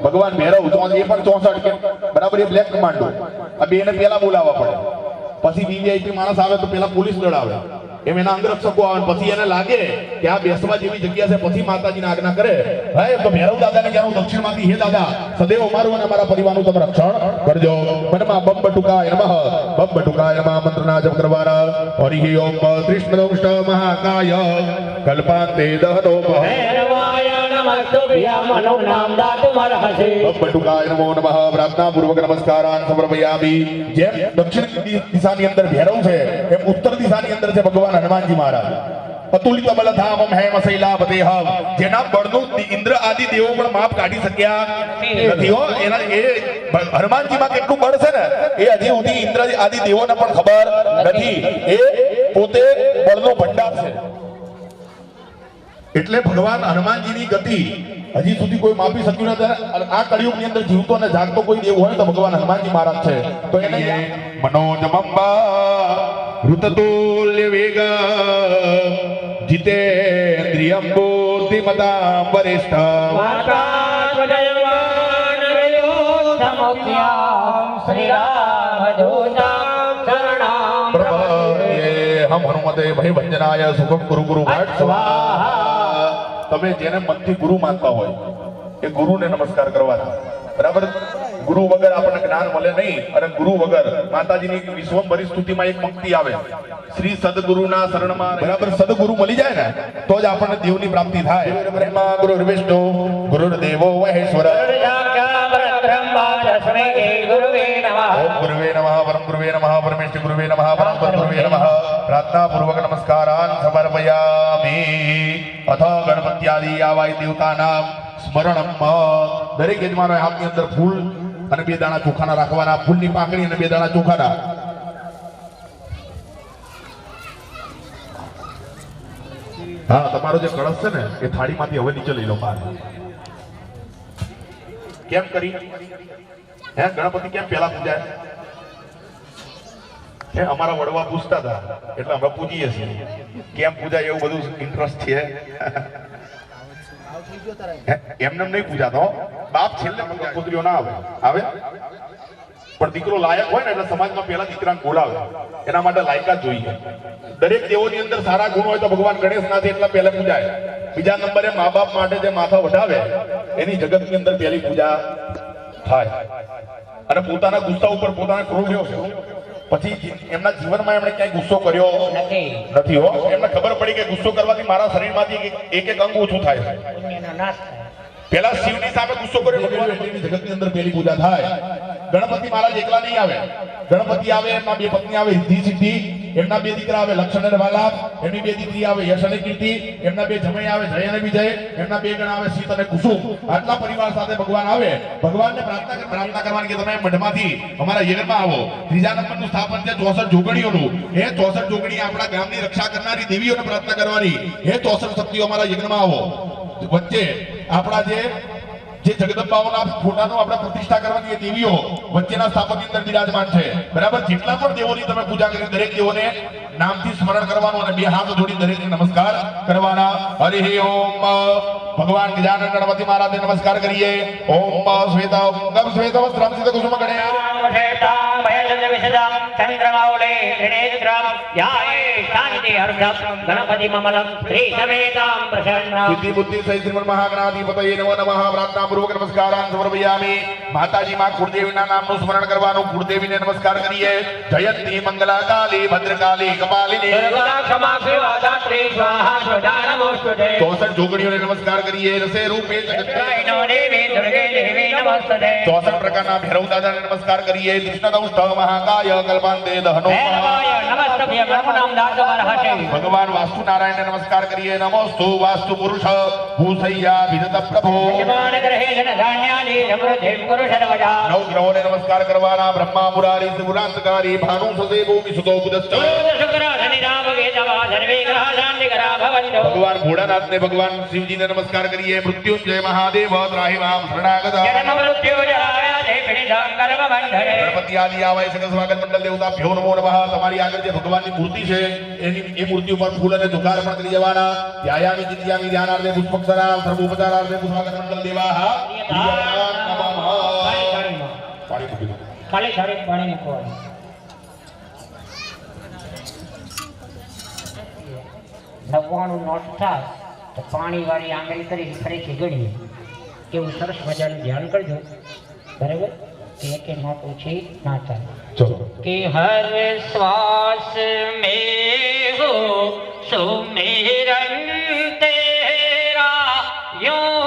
ભગવાન ભૈરવ એ પણ 64 કે બરાબર એ બ્લેક કમાન્ડો આ બેને પેલા બોલાવવા પડે પછી વીવીઆઈપી માણસ આવે તો પેલા પોલીસ દળ આવે, એમ એના અંગરક્ષકો આવે, પછી એને લાગે કે આ બેસવા જેવી જગ્યા છે, પછી માતાજીને આજ્ઞા કરે, હે તો ભૈરવ દાદાને કહેવાનું દક્ષિણમાંથી, હે દાદા સદૈવ અમારું અને અમારા પરિવારનું તમે રક્ષણ કરજો. મનમાં બમ બટુકાય નમઃ, બમ બટુકાય નમઃ મંત્રના જપ કરવાના. હરિ ઓમ કૃષ્ણ મહાકાય કલ્પાંતે દહનો ભૈરવાય નમસ્તુભ્યં મનોનામ દાતુમર્હસે. બટુકાય નમો નમઃ પ્રાર્થના પૂર્વક નમસ્કારાન સમર્પયામિ. જેમ દક્ષિણ દિશાની અંદર ભૈરવ છે, એમ ઉત્તર દિશાની અંદર છે ભગવાન હનુમાનજી મહારાજ. અતુલિત બલધામમ હેમ શૈલાપતેહમ, જેના બળનું ઇન્દ્ર આદિ દેવો પણ માપ કાઢી શક્યા નથી હો. એના એ હનુમાનજીમાં કેટલું બળ છે ને એ હજી સુધી ઇન્દ્ર આદિ દેવોને પણ ખબર નથી. એ પોતે બળનો ભંડાર છે. એટલે ભગવાન હનુમાનજીની ગતિ હજી સુધી કોઈ માપી શક્યું નથી. આ કળિયુગની અંદર જીવતો અને જાગતો કોઈ દેવ હોય તો ભગવાન હનુમાનજી મહારાજ છે. તો એને મનોજમંબા ઋતતુલ્ય વેગ જીતેન્દ્રિયમ બુદ્ધિમતામ વરિષ્ઠ માતાત્મજયમાન રયોધમુખ્યામ શ્રીરામદૂતામ શરણામ પ્રપદ્યે હમ હનુમતે ભયભંજનાય સુખમ ગુરુ ગુરુ ભટ્ટ સ્વાહા. તમે જેને મનથી ગુરુ માનતા હોય એ ગુરુને નમસ્કાર કરવાના. બરાબર? ગુરુ વગર આપણને જ્ઞાન મળે નહીં, અને ગુરુ વગર માતાજીની વિશ્વંભરી સ્તુતિમાં એક પંક્તિ આવે, શ્રી સદગુરુના શરણમાં. બરાબર? સદગુરુ મળી જાય ને તો જ આપણને દેવની પ્રાપ્તિ થાય. બ્રહ્મા ગુરુ વિષ્ણુ ગુરુર્દેવો મહેશ્વર ગુરુવે નમઃ. ઓમ ગુરુવે નમઃ પરમ ગુરુવે નમઃ પરમેશ્વર ગુરુવે નમઃ પરમ ગુરુવે નમઃ. પ્રાર્થના પૂર્વક નમસ્કારાન સમર્પયામિ. અથ ગણપત્યાદિ આવાય દેવતાનામ સ્મરણમ. દરેક યજમાનો હાથની અંદર ફૂલ અને 2 દાણા ચોખાના રાખવાના. ફૂલની પાંખડી અને 2 દાણા ચોખાના. હા, તમારો જે કળશ છે ને એ થાળીમાંથી હવે નીચે લઈ લો બહાર. કેમ કરી હે ગણપતિ કેમ પેલા પૂજાય? હે અમારા વડવા પૂછતા હતા એટલે અમે પૂજીએ છીએ. કેમ પૂજાય એવું બધું ઇન્ટરેસ્ટ છે. એમને નહીં પૂજાતો. બાપ છેલ્લે પુત્રીઓ ના આવે આવે પણ દીકરો લાયક હોય ને એટલે સમાજમાં પહેલા દીકરાને બોલાવે. એના માટે લાયકાત જોઈએ. દરેક દેવોની અંદર સારા ગુણ હોય તો ભગવાન ગણેશ નાથી એટલા પહેલા પૂજાય. બીજા નંબરે મા બાપ માટે જે માથા વઢાવે એની જગતની અંદર પહેલી પૂજા થાય. અને પોતાના ગુસ્સા ઉપર પોતાને ક્રોધ રહ્યો છે, પછી એમના જીવનમાં એમણે ક્યાંય ગુસ્સો કર્યો નથી હો. એમને ખબર પડી કે ગુસ્સો કરવાથી મારા શરીરમાંથી એક એક અંગ ઓછું થાય છે. પુણ્યનો નાશ થાય. પેલા શિવની સામે ગુસ્સો કર્યો ભગવાન એટલી જગતની અંદર પહેલી પૂજા થાય. ગણપતિ મહારાજ એકલા નહીં આવે. ગણપતિ આવે, એમના 2 પત્ની આવે રિદ્ધિ સિદ્ધિ, એમના 2 દીકરા આવે લક્ષણ અને વાલાપ, એમની 2 દીકરી આવે યશ અને કીર્તિ, એમના 2 જમાઈ આવે જય અને વિજય, એમના 2 ગણ આવે શીત અને કુસુમ. આટલા પરિવાર સાથે ભગવાન આવે. ભગવાનને પ્રાર્થના કરવાની કે તમે મઢમાંથી અમારા યજ્ઞમાં આવો. ત્રીજા નંબરનું સ્થાપન છે 64 જોગણીઓનું. હે 64 જોગણી આપણા ગામની રક્ષા કરનારી દેવીઓને પ્રાર્થના કરવાની. હે 64 શક્તિઓ અમારા યજ્ઞમાં આવો. વચ્ચે આપણા જે જગદંબાઓના ફોટાનું આપણે પ્રતિષ્ઠા કરવાની એ દેવીઓ વચ્ચેના સ્થાપકની અંદર બિરાજમાન છે. બરાબર? જેટલા પણ દેવોની તમે પૂજા કરી દરેક દેવોને નામથી સ્મરણ કરવાનું અને 2 હાથ જોડી દરેકને નમસ્કાર કરવાના. હરિ ઓમ. ભગવાન ગજાનન ગણપતિ મહારાજને નમસ્કાર કરીએ. ઓમ શ્વેતાંગમ શ્વેતવસ્ત્રમ સિદ્ધકુસુમ ગણેશ ગણપતિ મમલમ શ્રી સમેતામ પ્રસન્ન બુદ્ધિ બુદ્ધિ સહિત શ્રીમન મહાગણાધિપતયે નમો નમઃ. પ્રાર્થના પૂર્વક નમસ્કારાન સમર્પયામિ. માતાજી માં કુળદેવીના નામનું સ્મરણ કરવાનું. કુળદેવીને નમસ્કાર કરીએ. જયંતી મંગલા કાલી ભદ્રકાલી કપાલિની 64 જોગણીઓને નમસ્કાર કરીએ. રસે રૂપે 64 પ્રકારના ભૈરવ દાદાને નમસ્કાર કરીએ. કૃષ્ણદંષ્ટ મહાકાય કલ્પાંતે દહનો. ભગવાન વાસ્તુ નારાયણને નમસ્કાર કરીએ. નમોસ્તુ વાસ્તુ પુરુષ ભૂસૈયા વિદત પ્રભો. 9 ગ્રહોને નમસ્કાર કરવાના. બ્રહ્મા મુરારી ત્રિપુરાંતકારી ભાનુ સદેવો વિસુતો બુદસ્ત. ભગવાન ભોળાનાથને ભગવાન શિવજીને નમસ્કાર કરીએ. મૃત્યુંજય મહાદેવ ત્રાહિમામ શરણાગત. ગણપતિ આદિ આવાય સકલ સ્વાગત મંડળ દેવતા ભ્યો નમો નમઃ. તમારી આગળ જે ભગવાનની મૂર્તિ છે એ મૂર્તિ ઉપર ફૂલ અને ચોખા અર્પણ કરી દેવાના. ધ્યાયામિ ચિંત્યામિ ધ્યાનાર્થે પુષ્પક્ષરામ સર્વોપચારાર્થે પુષ્પાગત મંડળ દેવાહ. ખાલી સારી પાણી મૂકવાનું. 99 નોટ થાય તો પાણીવાળી આંગળી કરી ફરીથી ગણીએ કેવું સરસ મજાનું ધ્યાન કરજો બરાબર કે એક નોટ ઓછી ના થાય ચલો कि हर श्वास में हो सुमिरन तेरा यूं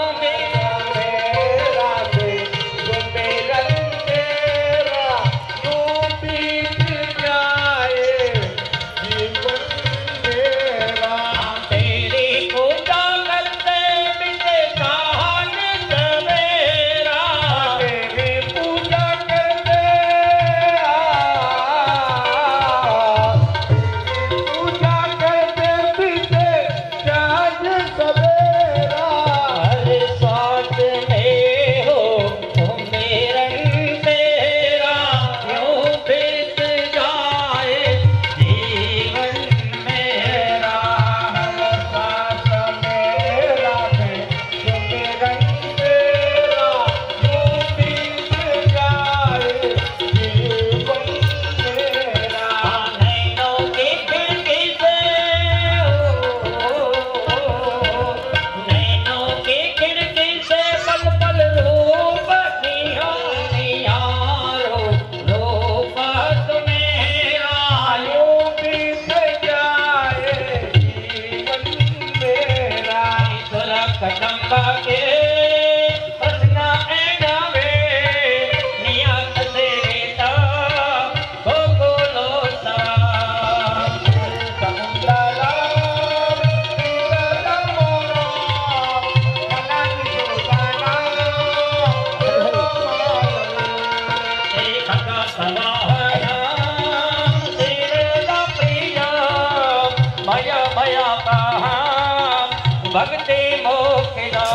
भक्ति मोक्षदा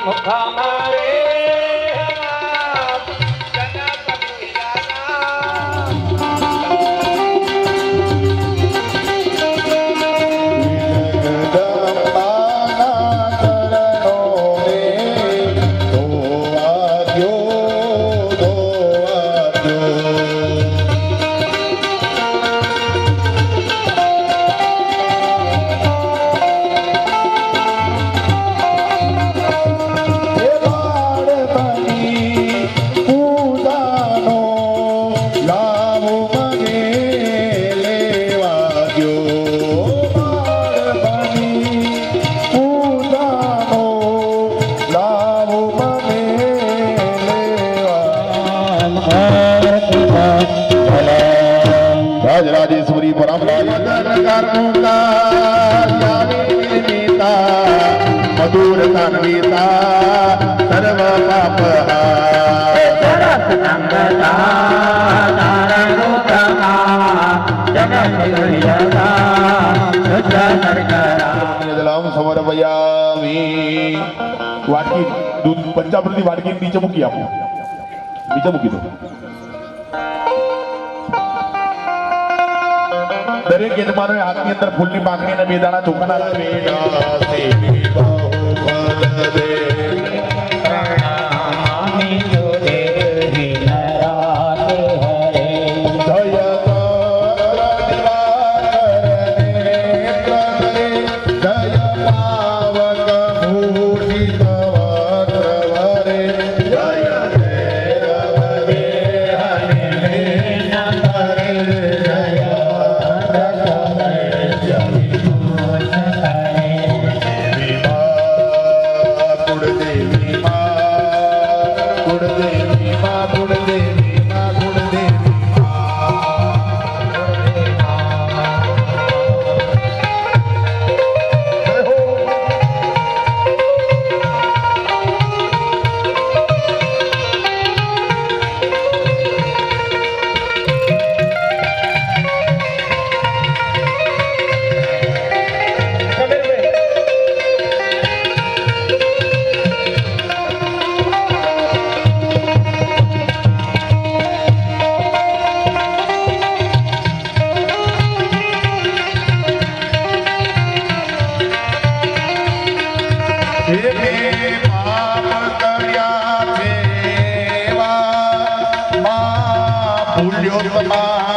मुखा मारे राजराजेश्वरी परम मधुर तन्विता सर्व पाप સમર્પયામિ વાટકી દૂધ પંચામૃતની વાટકી નીચે મૂકી આપો નીચે મૂકી દો દરેક યજમાનો હાથની અંદર ફૂલની પાંખડી અને બે દાણા ચોખાના ભૂલ્યો તમા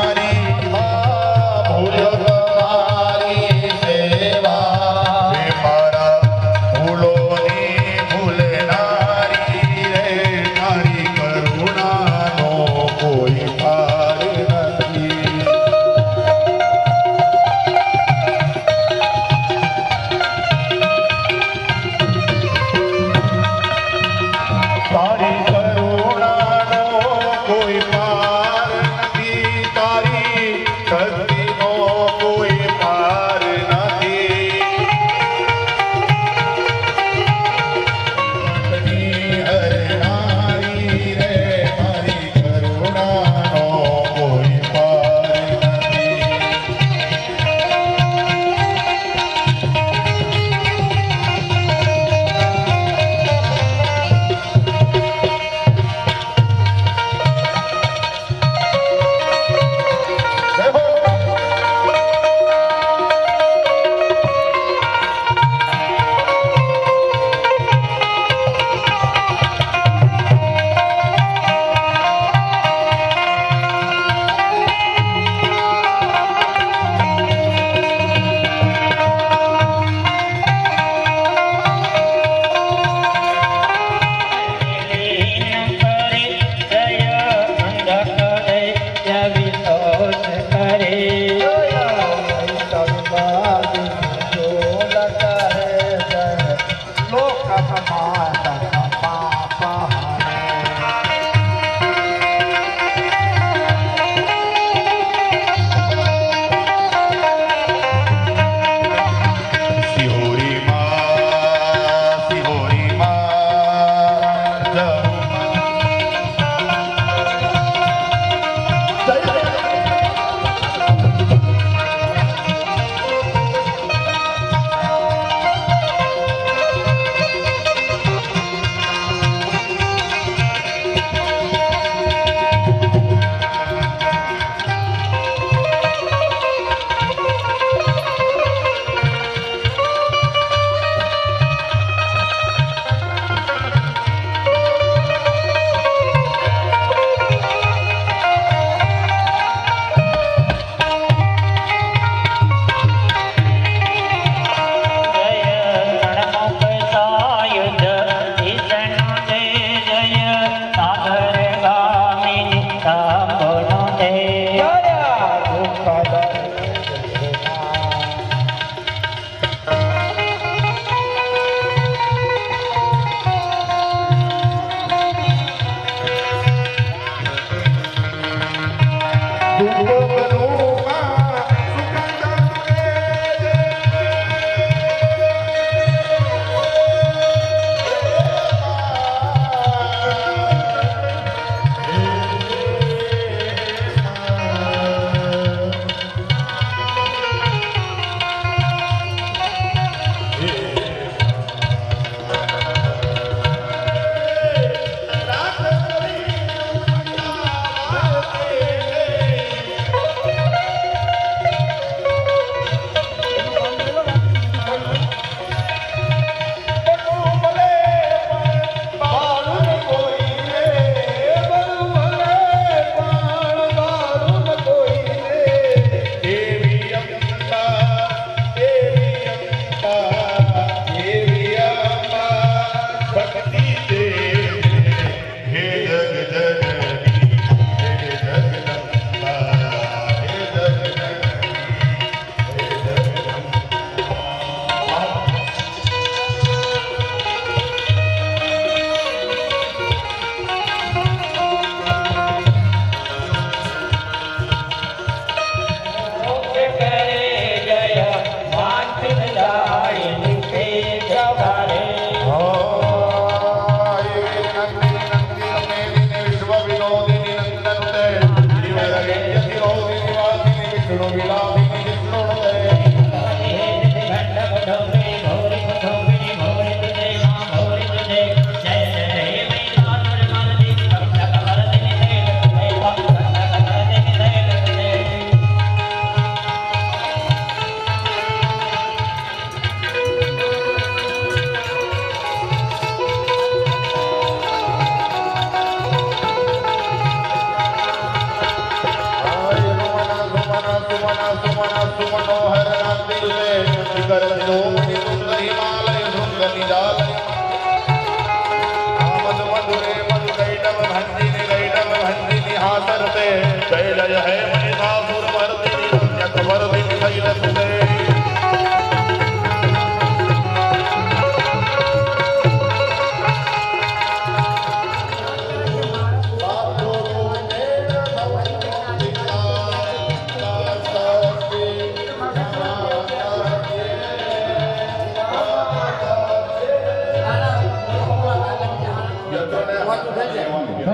સિહોરી માં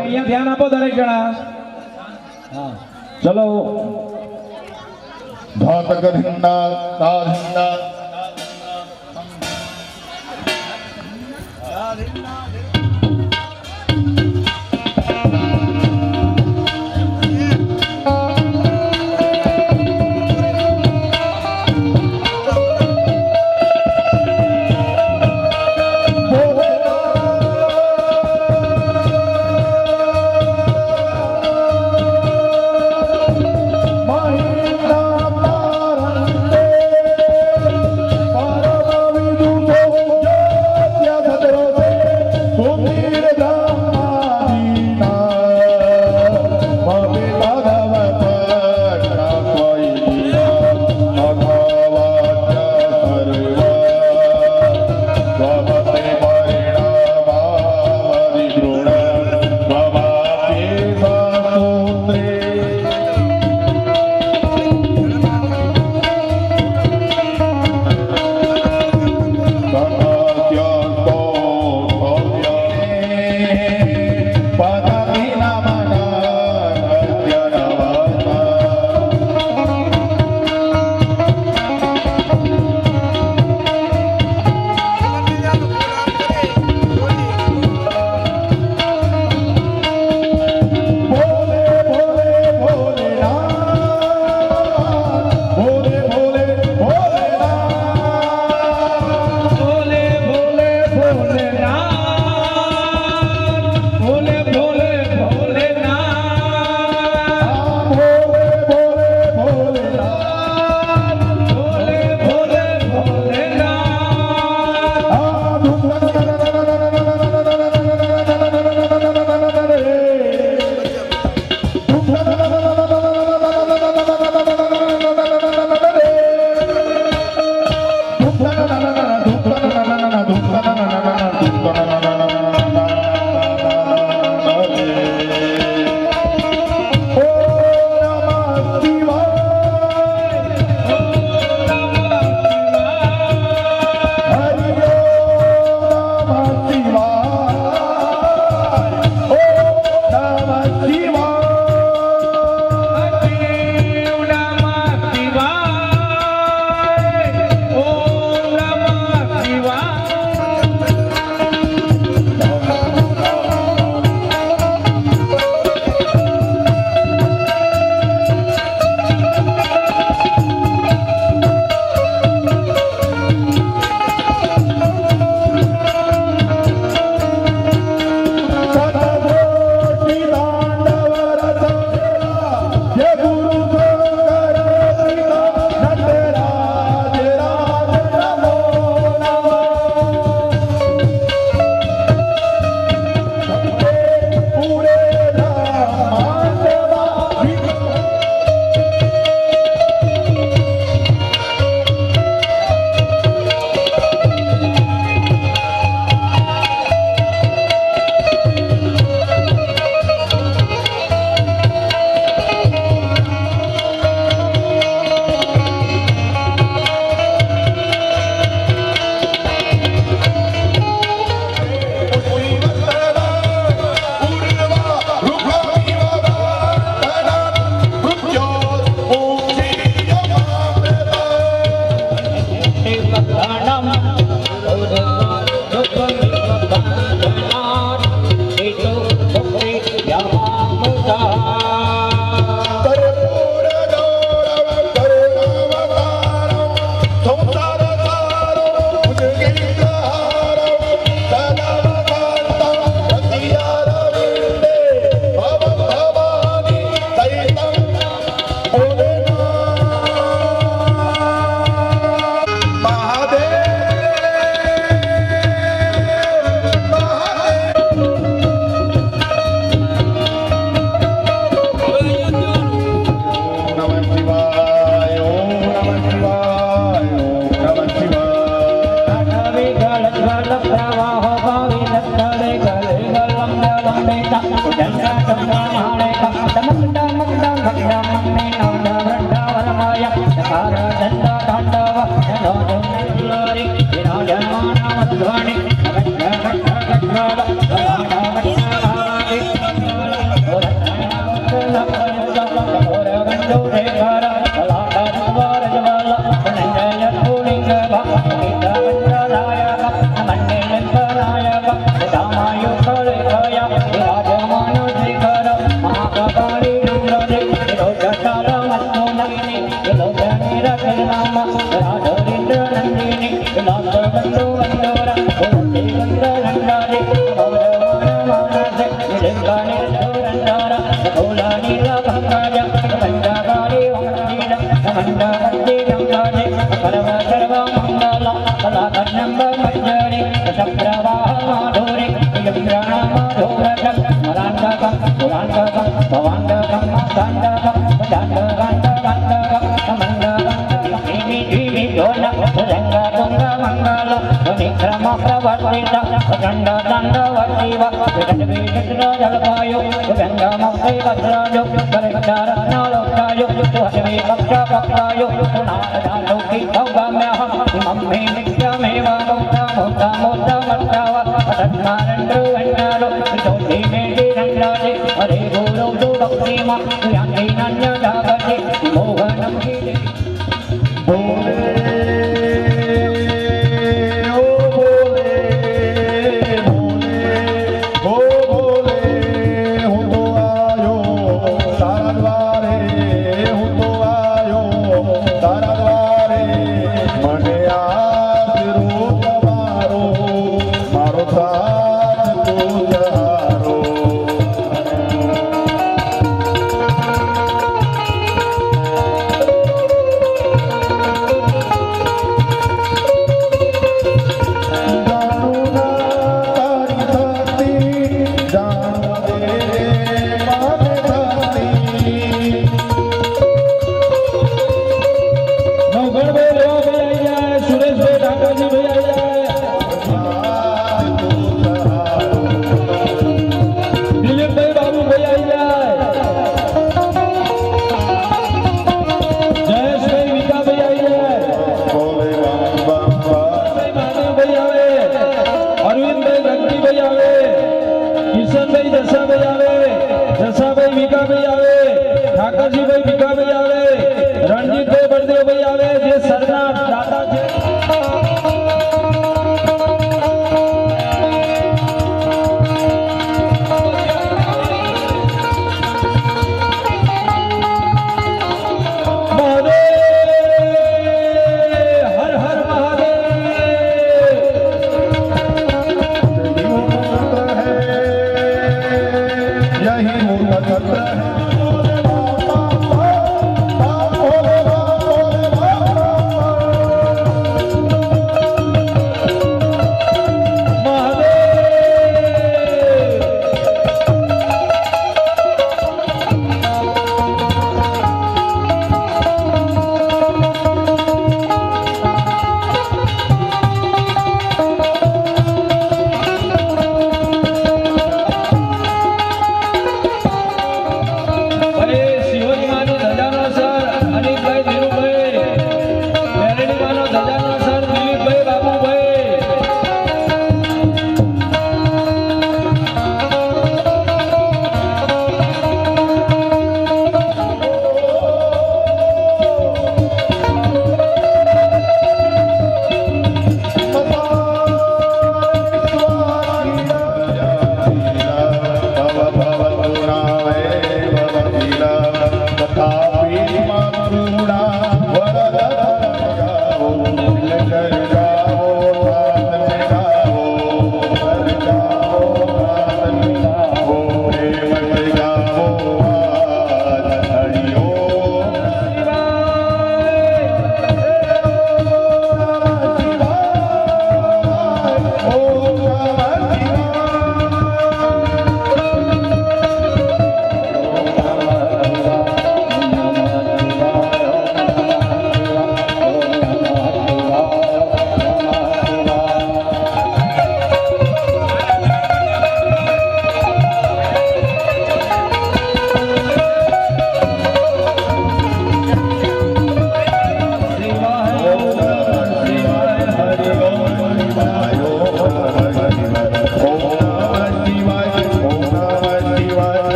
અહીંયા ધ્યાન આપો દરેક જણા. હા ચલો. ઘાતકર હિંડા તાર હિંડા प्रवाह भावी लक्षणे गले गलम लंबे ता जंगा जंगा माणे का दमक दमक दमक दमने नव वृंदा वरमाया सकार दंडा तांडव नो जोरी विराजमान मध्वानि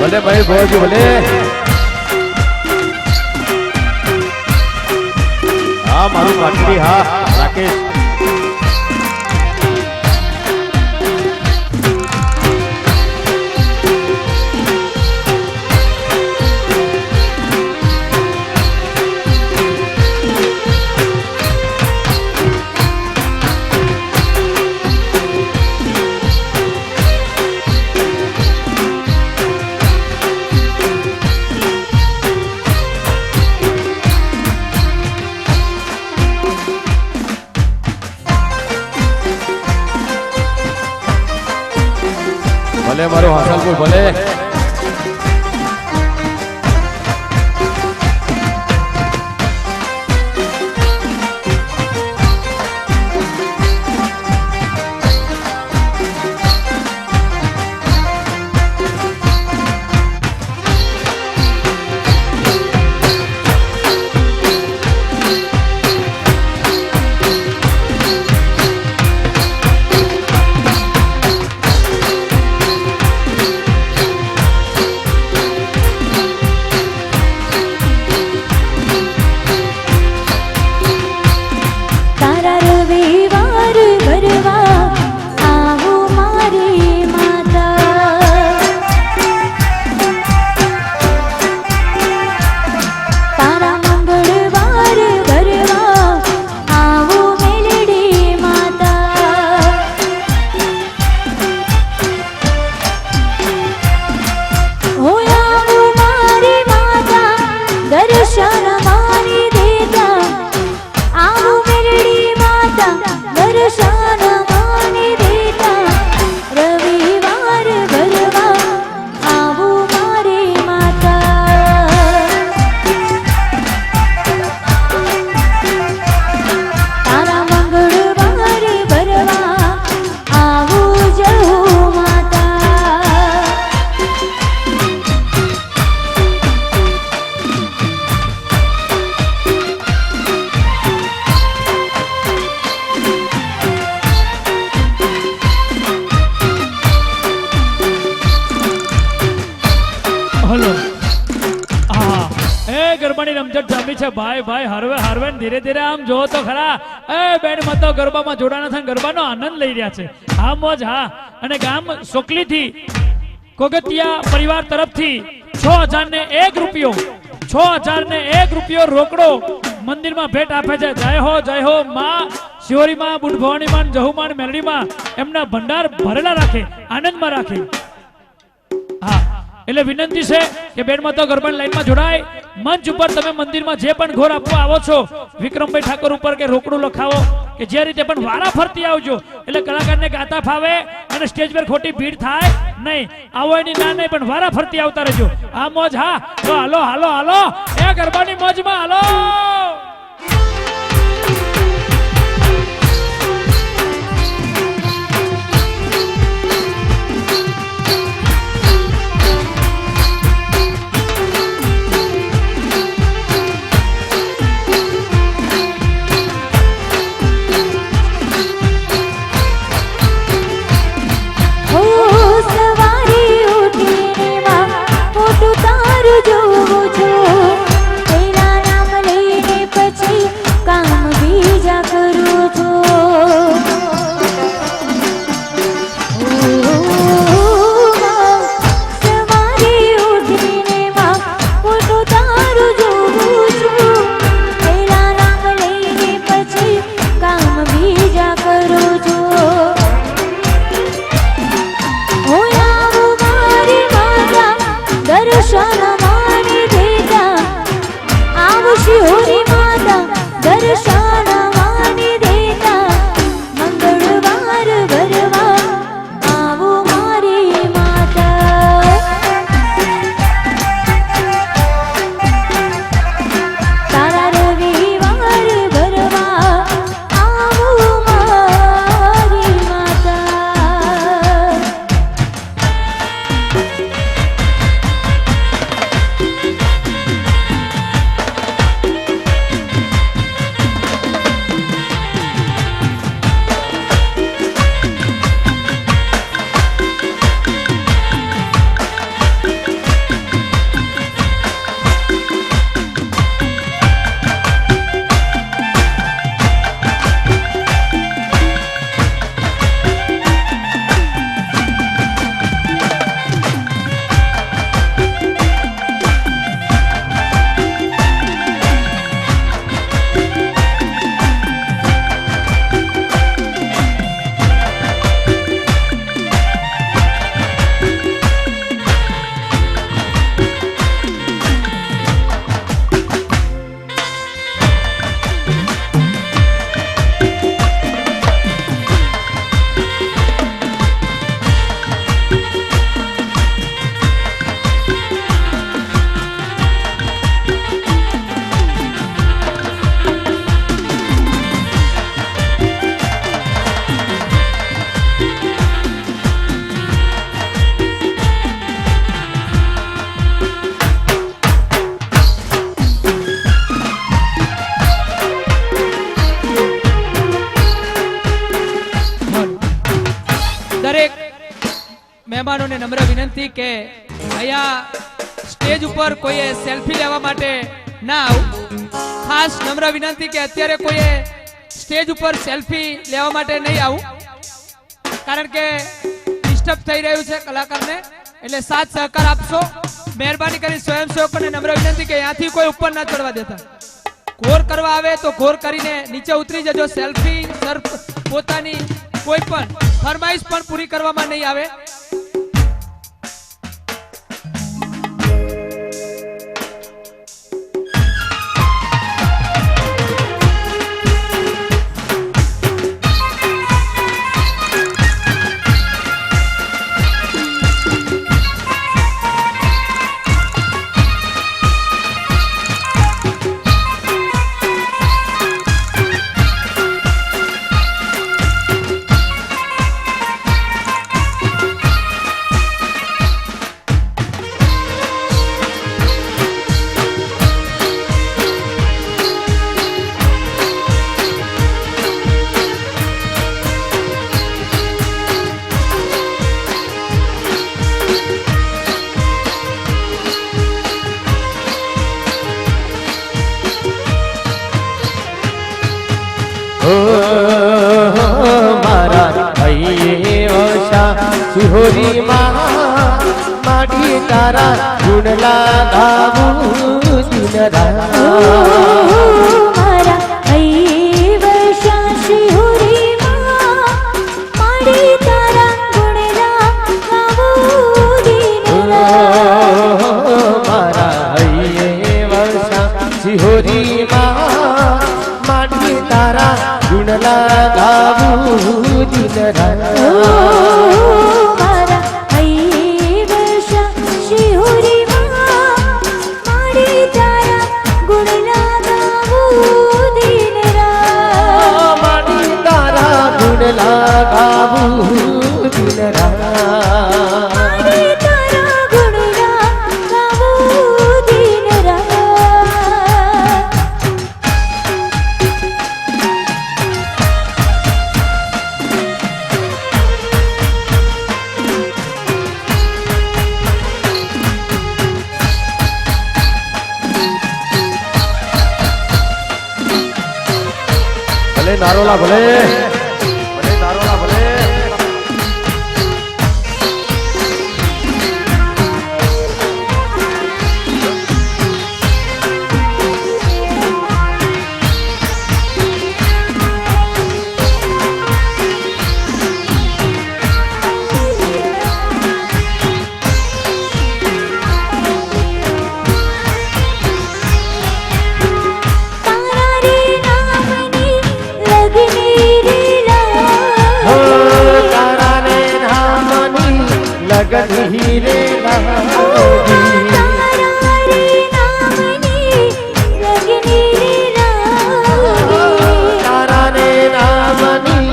ભલે ભાઈ ભોજ ભલે હા મારું કાકડી હા રાકેશ ભલે મારું હાસલપુર ભલે ભાઈ ભાઈ હરવે હરવે ધીરે ધીરે આમ જો તો ખરા એ બેન મતો ગરબામાં જોડાણા થાય ગરબાનો આનંદ લઈ રહ્યા છે હા મોજ હા અને ગામ સોકલીથી કોગતિયા પરિવાર તરફથી 6001 રૂપિયો 6001 રૂપિયો રોકડો મંદિરમાં ભેટ આપે છે જય હો માં શિવરી માં બુટ ભવાની માં જહુ માં મેલડી માં એમના ભંડાર ભરેલા રાખે આનંદમાં રાખે હા એટલે વિનંતી છે કે બેન મતો ગરબાની લાઈનમાં જોડાય મંચ ઉપર તમે મંદિરમાં જે પણ ઘોર આપવા આવો છો વિક્રમભાઈ ઠાકોર ઉપર કે રોકડું લખાવો કે જે રીતે પણ વારા ફરતી આવજો એટલે કલાકારને ગાતા ફાવે અને સ્ટેજ પર ખોટી ભીડ થાય નહીં આવો એની ના નહીં પણ વારા ફરતી આવતા રહેજો આ મોજ હા તો હાલો હાલો હાલો એ ગરબાની મોજમાં હાલો જોઉં છું તેરા નામ લઈને મહેમાનોને નમ્ર વિનંતી કે અહીંયા સ્ટેજ ઉપર કોઈએ સેલ્ફી લેવા માટે ના આવું. ખાસ નમ્ર વિનંતી કે અત્યારે કોઈએ સ્ટેજ ઉપર સેલ્ફી લેવા માટે નહીં આવું, કારણ કે ડિસ્ટર્બ થઈ રહ્યું છે કલાકારને. એટલે સાથ સહકાર આપશો. મહેરબાની કરી સ્વયંસેવકોને નમ્ર વિનંતી કે અહીંયાથી કોઈ ઉપર ના ચડવા દેતા. ઘોર કરવા આવે તો ઘોર કરીને નીચે ઉતરી જજો. સેલ્ફી સર પોતાની કોઈ પણ ફરમાઈશ પણ પૂરી કરવામાં નહીં આવે. શિહોરી માડી તારા ગુણલા ગાવું દિન રાત. મારા હૈવશા શિહોરીમાં માડી તારા ગુણલા ગાવું દિન રાત. મારા હૈવશા શિહોરી માડી તારા ગુણલા ગાવું દિન રાત. મારા હૈવશા શિહોરીમાં માડી તારા ગુણલા ગાવું દિન રાત. માડી તારા ગુણલા ગાવું દિન રાત. માડી તારા ગુણલા ગાવું દિન રાત. ભલે નારોલા ભલે ભલે નારોલા ભલે. તારા રે નામની લગની રે હો લાગી. તારા રે નામની લગન હીરે લાગી. તારા રે નામની લગની રે લાગી. તારા રે નામની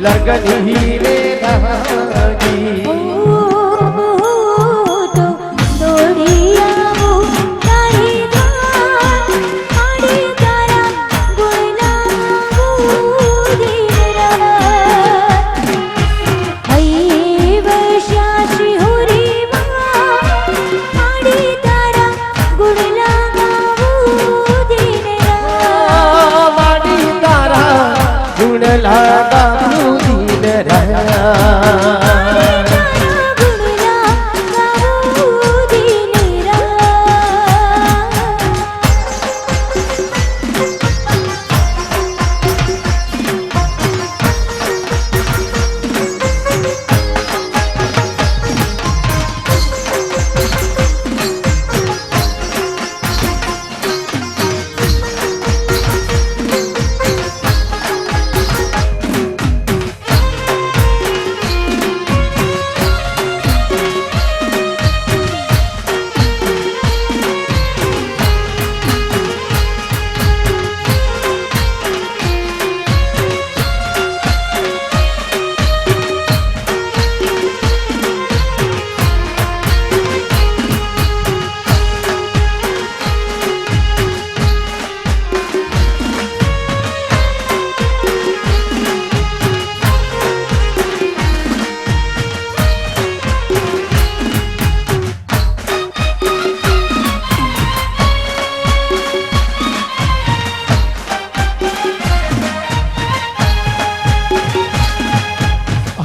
લગન હીરે લાગી. તો દોડી આવું તારી ગાન. માડી તારા ગુણલા ગાવું દિન રાત. હૈવશા શિહોરીમાં માડી તારા ગુણલા ગાવું દિન રાત. માડી તારા ગુણલા ગાવું દિન રાત. તારા ગુણલા ગાવું દિન રાત.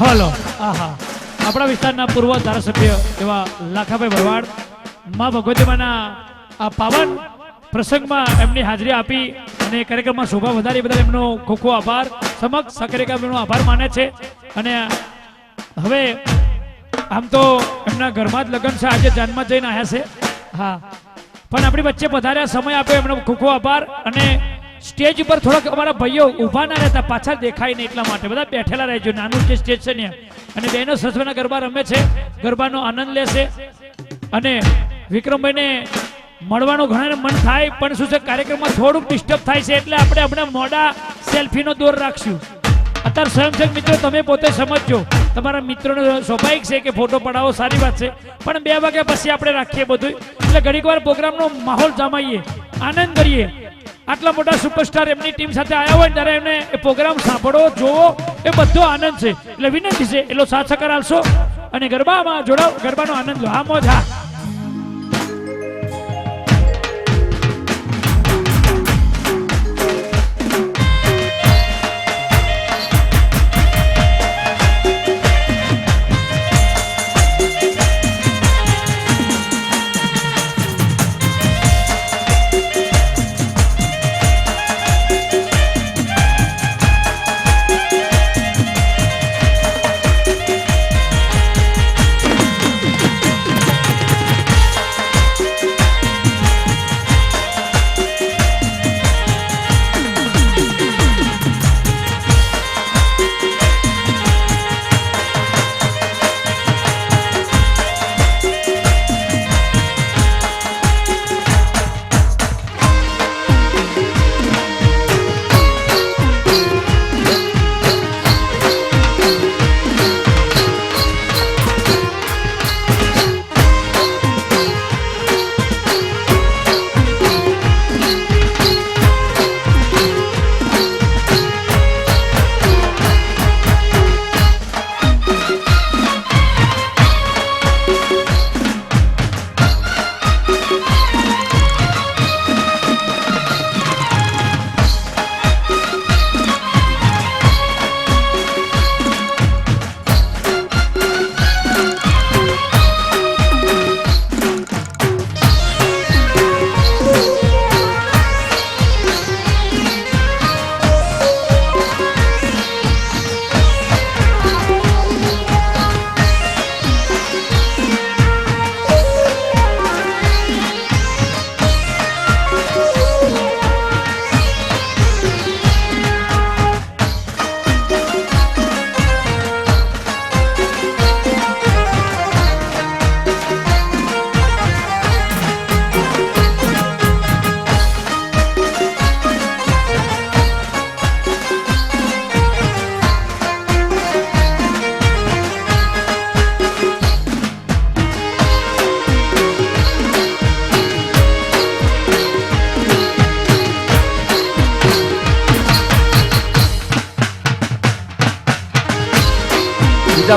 હલો આહા આપણા વિસ્તારના પૂર્વ ધારાસભ્ય એવા લાખાભાઈ ભરવાડ માં ભગવતીમાના આ પાવન પ્રસંગમાં એમની હાજરી આપી અને કાર્યક્રમમાં શોભા વધારી બદલ એમનો ખૂબ ખૂબ આભાર સમક્ષ કાર્યક્રમનો આભાર માને છે. અને હવે આમ તો એમના ઘરમાં જ લગ્ન છે, આજે જાનમાં જઈને આવ્યા છે. હા પણ આપણી વચ્ચે પધાર્યા, સમય આપ્યો એમનો ખૂબ ખૂબ આભાર. અને સ્ટેજ ઉપર થોડાક અમારા ભાઈઓ ઊભા ના રહેતા, પાછળ દેખાય નહીં એટલા માટે બધા બેઠેલા રહેજો. નાનું જે સ્ટેજ છે ને અને બહેનો સસવાના ગરબા રમે છે, ગરબાનો આનંદ લેશે. અને વિક્રમભાઈને મળવાનું ઘણાને મન થાય પણ શું છે કાર્યક્રમમાં થોડુંક ડિસ્ટર્બ થાય છે એટલે આપણે હમણાં મોડા સેલ્ફીનો દોર રાખશું. અત્યારે સ્વયંસેવક મિત્રો તમે પોતે સમજજો, તમારા મિત્રોનો સ્વાભાવિક છે કે ફોટો પડાવો, સારી વાત છે, પણ 2 વાગ્યા પછી આપણે રાખીએ બધું. એટલે ઘડીક વાર પ્રોગ્રામનો માહોલ જમાઈએ, આનંદ કરીએ. આટલા મોટા સુપરસ્ટાર એમની ટીમ સાથે આવ્યા હોય ત્યારે એમને એ પ્રોગ્રામ સાંભળો, જોવો, એ બધો આનંદ છે. એટલે વિનંતી છે એટલો સાથ સહકાર આલશો અને ગરબામાં જોડાવ, ગરબાનો આનંદ લો. હા મોજ હા.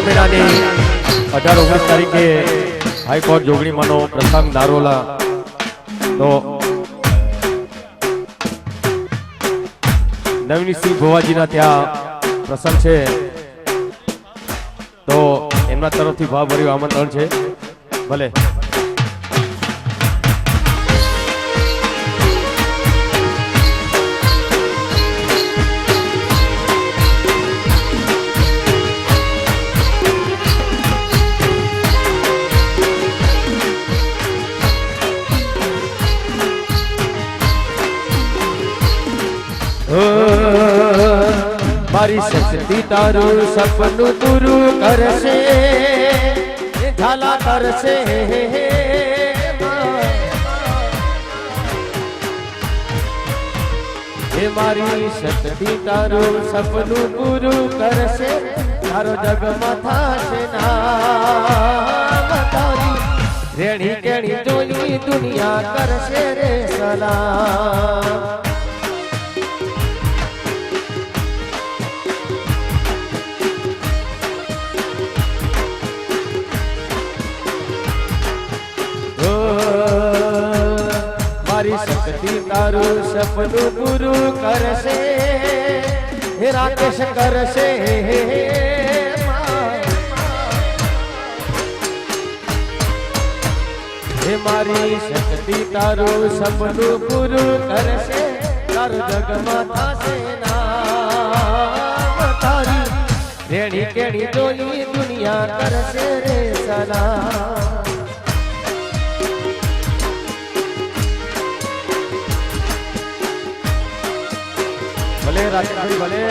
મહિનાની 18-19 તારીખે હાઈકોર્ટ જોગણીમાંનો પ્રસંગ નારોલા. તો નવીનસિંહ ભોવાજીના ત્યાં પ્રસંગ છે, તો એમના તરફથી ભાવભર્યું આમંત્રણ છે. ભલે મારી શક્તિ તારું સપનું પૂરું કરશે, ઝાલા કરશે. એ મારી શક્તિ તારું સપનું પૂરું કરશે, તારો જગમાં થશે નામ તારી, રેણી કેણી જોઈ દુનિયા કરશે રે સલામ. શક્તિ તારું સપનું પૂરું કરશે, હે રાકેશ કરશે. મારી શક્તિ તારું સપનું પૂરું કરશે તારું જગમાં થશે નામ તારી રેણી કેણી જોઈ દુનિયા કરશે રે સલામ ભલે રાજભાઈ ભલે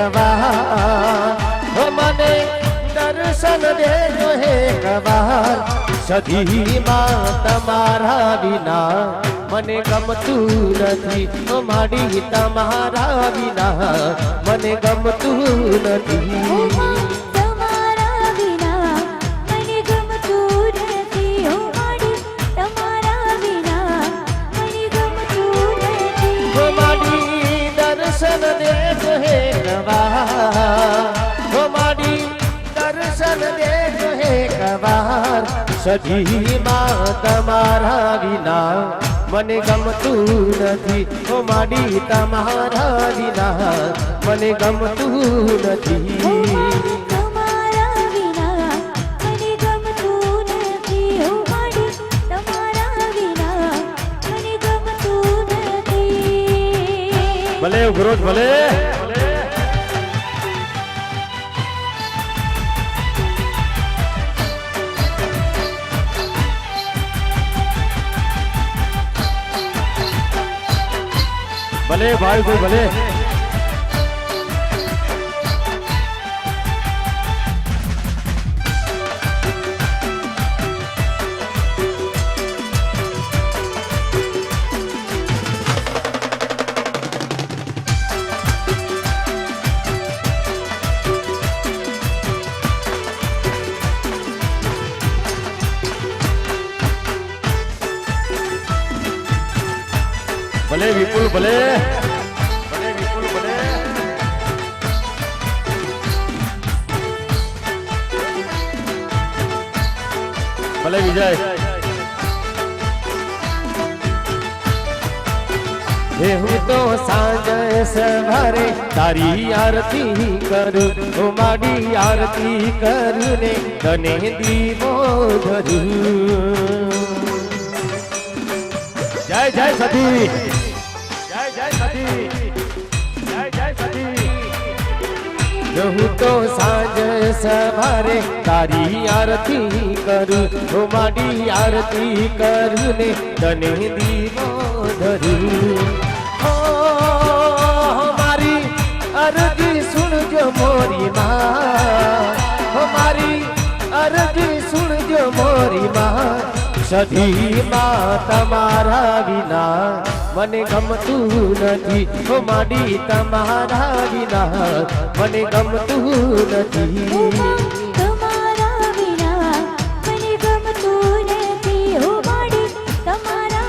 કવાર હો મને દર્શન દેજો હે કવાર સદીમાં તમારા વિના મને ગમતું નથી ઓ માડી તમારા વિના મને ગમતું નથી તમારા વિના મને ગમતું નથી ઓ માડી તમારા વિના મને ગમતું નથી ઓ માડી દર્શન દેજો હે કવાર ઓ માડી દર્શન દેજો હે કવાર સદીમાં તમારા વિના મને ગમતું નથી ઓ માડી તમારા વિના મને ગમતું નથી તમારા વિના મને ગમતું નથી ઓ માડી તમારા વિના મને ગમતું નથી ભલે ઉઘરો ભલે ભલે ભાઈ કોઈ ભલે ભલે વિપુલ ભલે ભલે વિપુલ ભલે ભલે વિજય હે હું તો સાંજ સવારે તારી આરતી કરું ઓ માડી આરતી કરું ને તને દીવો ધરું જય જય સતી જય જય સતી જય જય સતી હું તો સાંજ સવારે તારી આરતી કરું ઓ માડી આરતી કરું ને તને દીવો ધરું ઓ મારી અરજી સુણજો મોરી માં ઓ મારી અરજી સુણજો મોરી માં સદીમાં તમારા વિના મને ગમતું નથી ઓ માડી તમારા વિના મને ગમતું નથી તમારા વિના મને ગમતું નથી ઓ માડી તમારા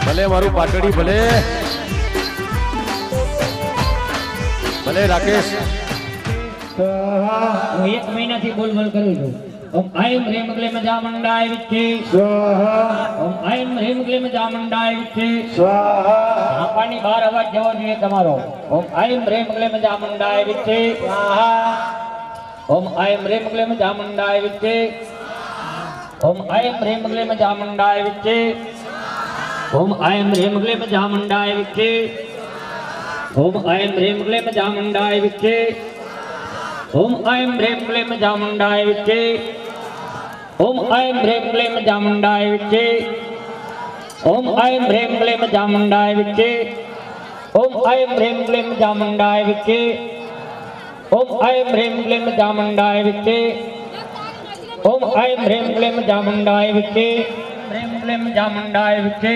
ભલે મારું પાટડી ભલે ભલે રાકેશ હું એક મહિનાથી બોલ કરું છું ઓમ આઈમ રેમ ક્લેમ જામંડાય વિચ્છે ઓમ આઈમ રેમ ક્લેમ જામંડાય વિચ્છે પાણી બહાર અવાજ જવો જોઈએ તમારો ઓમ આઈમ રેમ ક્લેમ જામંડાય વિચ્છે ઓમ આઈમ રેમ ક્લેમ જામંડાય વિચ્છે ઓમ આઈમ રેમ ક્લેમ જામંડાય વિચ્છે ઓમ આઈમ રેમ ક્લેમ જામંડાય વિચ્છે ઓમ આઈમ રેમ ક્લેમ જામંડાય વિચ્છે ઓમ આઈમ રેમ ક્લેમ જામંડાય વિચ્છે ઓમ આઈમ રેમ ક્લેમ જામંડાય વિચ્છે ઓમ આઈમ રેમ ક્લેમ જામંડાય વિચ્છે ઓમ આઈમ રેમ ક્લેમ જામંડાય વિચ્છે ઓમ આઈમ રેમ ક્લેમ જામંડાય વિચ્છે ઓમ આઈમ રેમ ક્લેમ જામંડાય વિચ્છે રેમ ક્લેમ જામંડાય વિચ્છે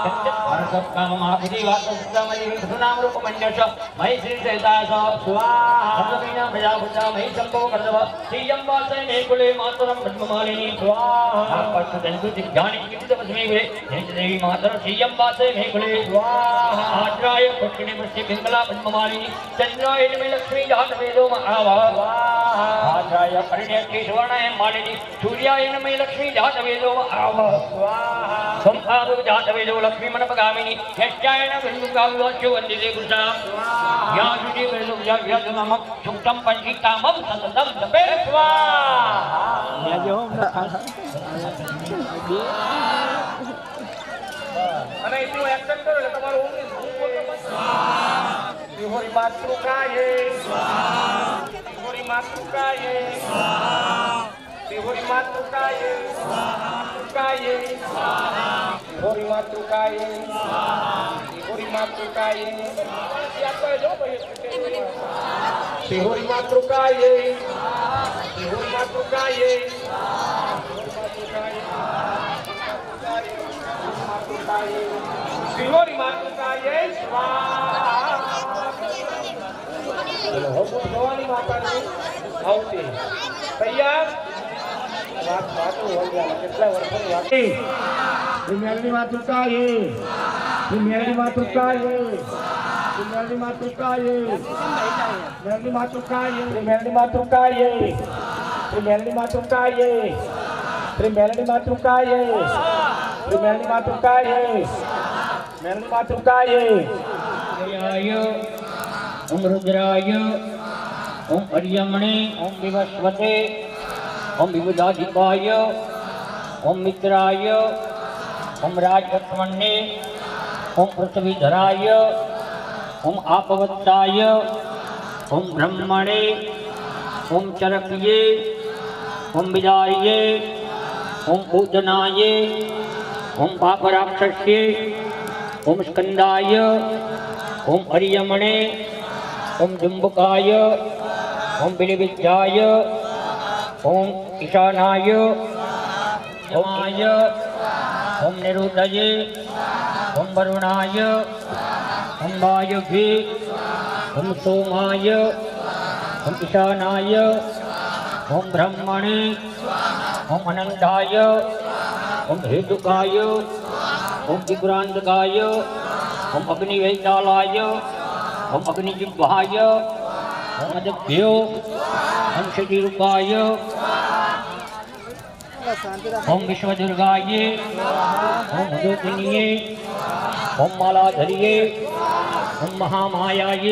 लक्ष्मी जात वेदो आचार्य परिणय सुवर्णाय मालिनी सूर्याय नमः लक्ष्मी जात वेदो संभाव जात वेदो लक्ष्मी मनपगामिनी यज्ञाय नमः वंदिते गुरुता याजुति वेदो यज्ञनम सुक्तम पंचिकामम सततम जपे स्वाहा અને એટલું એક્શન કરો એટલે તમારું શ્રીહોરી માતૃકાય શ્રીહોરી માતૃકાય શ્રીહોરી માતૃકાય માતૃકાય શ્રીહોરી માતૃકાય શ્રીહોરી માતૃકાય શ્રીહોરી માતૃકાય શ્રીહોરી માતૃકાય શ્રીહોરી માતૃકાય સ્વાહા ભવાની માતાની આવતી તૈયાર વાત વાતો હોય ગયા કેટલા વર્ષોની વાત મેલની માતૃકાય મેલની માતૃકાય મેલની માતૃકાય મેલની માતૃકાય મેલની માતૃકાય મેલની માતૃકાય મેલની માતૃકાય मेलनी मातृकाय मेलनी मातृकाय ओम रुद्राय ओम अर्यमणे ओम विवस्वते ओम विबुधाधिपाय ओम मित्राय ओम राजलक्ष्मणे ओम पृथ्वीधराय ओम आपवत्ताय ओम ब्रह्मणे ओम चरक्ये ओम विदार्ये ओम पूजनाय ओम पापराक्षस्ये ओम स्कंदाय ओम अर्यमणे ओम जुम्बुकाय ओम बिलिविद्याय ओम ईशानाय ओमाय ओम निरुद्धये ओम वरुणाय ओम वायुभे ओम सोमाय ओम ईशानाय ओम ब्रह्मणे ओम अनंताय ओम हेतुकाय ओम विभ्रांतकाय ओम अग्निवैतालाय ओम अग्निजिह्वाय ओम अदभ्यो ओम शतिरूपाय ओम विश्वदुर्गाय ओम मधुकिन्ये ओम मालाधर्ये ओम महामायाय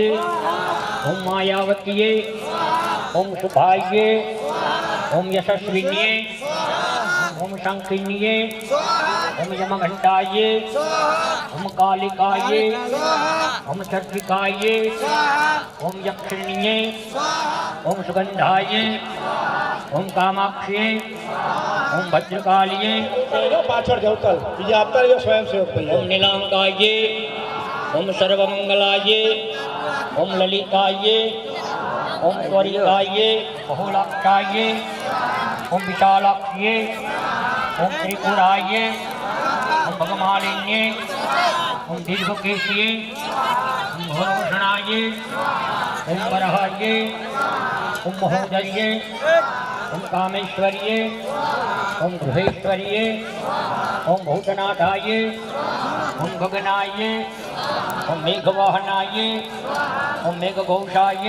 ओम मायावत्ये ओम शुभाय ओम यशस्विन्ये ओम शंखिन्ये ओम यमघंटाय ओम कालिकाय ओम चर्चिकाय ओम यक्षिण्ये ओम सुगंधाय ओम कामाक्षी ओम भद्रकालिये પાછળ જવતલ બીજા આપતા રહ્યો સ્વયંસેવક ભાઈ ओम नीलांकाय ओम सर्वमंगलाय ओम ललिताय ओम त्वरिताय बहुलाक्षाय ओम विशालाक्ष्ये ओम त्रिपुराय ओम भगमालिन्ये ओम दीर्घकेश्ये ओम घोरभूषणाय ओम वरहाय ओम महोदर्ये ओम कामेश्वर्ये ओम गृहेश्वर्ये ओम भूतनाथाय ओम गगनाय ओम मेघवाहनाय ओम मेघघोषाय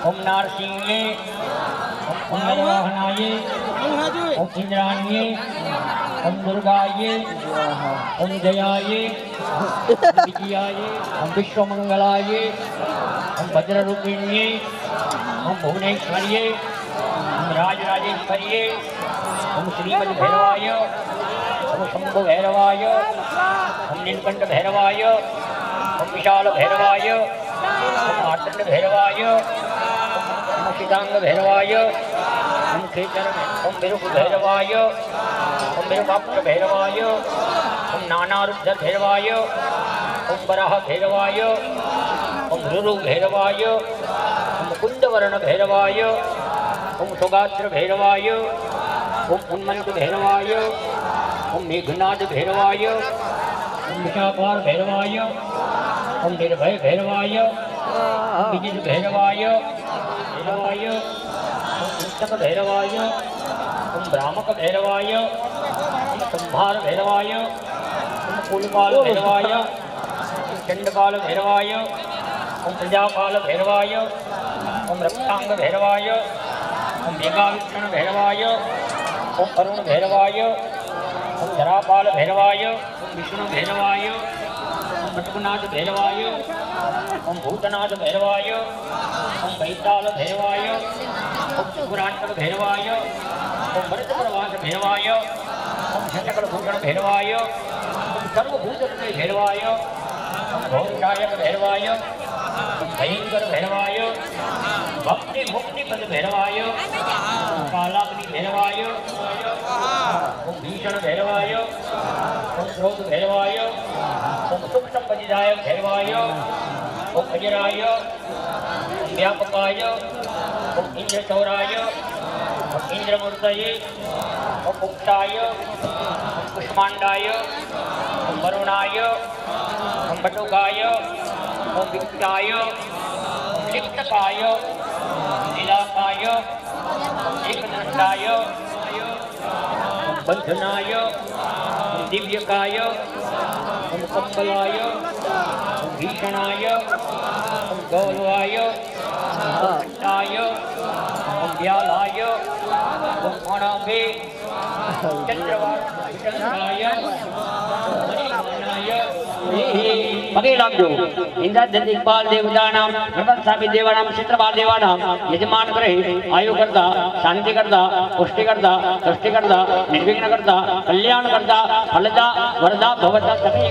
ओम नारसिंहे ओम मेघवाहनाय ओम इंद्राण्ये ओम दुर्गाय ओम जयाय ओम विजयाय ओम विश्वमंगलाय ओम भद्ररूपिण्ये ओम भुवनेश्वर्ये ओम राजराजेश्वर्ये ओम श्रीमद्भैरवाय ओम शंभु भैरवाय ओम नीलकंठ भैरवाय ओम विशाल भैरवाय ओम आर्तंड भैरवाय ओम शीतांग भैरवाय ओम खेचर ओम विरुख भैरवाय ओम विरुपाक्ष भैरवाय ओम नानारुद्ध भैरवाय ओम वराह भैरवाय ओम रुरु भैरवाय ओम कुंदवर्ण भैरवाय ओम सुगात्र भैरवाय ओम उन्मन्त भैरवाय ओम मेघनाद भैरवाय विशापार भैरवाय ओम निर्भय भैरवाय ओम विजित भैरवाय भैरवाय ओम पुस्तक भैरवाय ओम भ्रामक भैरवाय ओम संहार भैरवाय ओम कुलपाल भैरवाय ओम चंडपाल भैरवाय ओम प्रजापाल भैरवाय ओम रक्षांग भैरवाय ओम मेघाविष्णु भैरवाय ओम अरुण भैरवाय ओम धरापाल भैरवाय ओम विष्णु भैरवाय ओम पटुनाथ भैरवाय ओम भूतनाथ भैरवाय ओम वैताल भैरवाय ओम त्रिपुरांतक भैरवाय ओम भरतप्रवास भैरवाय ओम शतकलभूषण भैरवाय ओम सर्वभूतपते भैरवाय ओम घोरनायक भैरवाय ओम भयंकर भैरवाय भक्ति मुक्ति पद भैरवाय ओम कालाग्नि भैरवाय ओम भीषण भैरवाय ओम क्रोध भैरवाय ओम सूक्ष्म पदिदायक भैरवाय ओम अजराय ओम व्यापकाय ओम इंद्रचौराय ओम इंद्रमूर्तये ओम मुक्ताय ओम कुष्मांडाय ओम वरुणाय ओम बटुकाय ओम विक्ताय ओम लिप्तकाय ओम लीलाकाय ओम एकदंताय ओम बंधनाय ओम दिव्यकाय ओम कंबलाय ओम भीषणाय ओम गौरवाय ओम घट्टाय ओम व्यालाय ओम अणाभे चंद्रवाय पगे लागो इंद्र दिग्पाल देवतानां नवसापि देवानां चित्रपाल देवानां यजमान ग्रहे आयु करता शांति करता पुष्टि करता सृष्टि करता निर्विघ्न करता कल्याण करता फलदा वरदा भवता सभी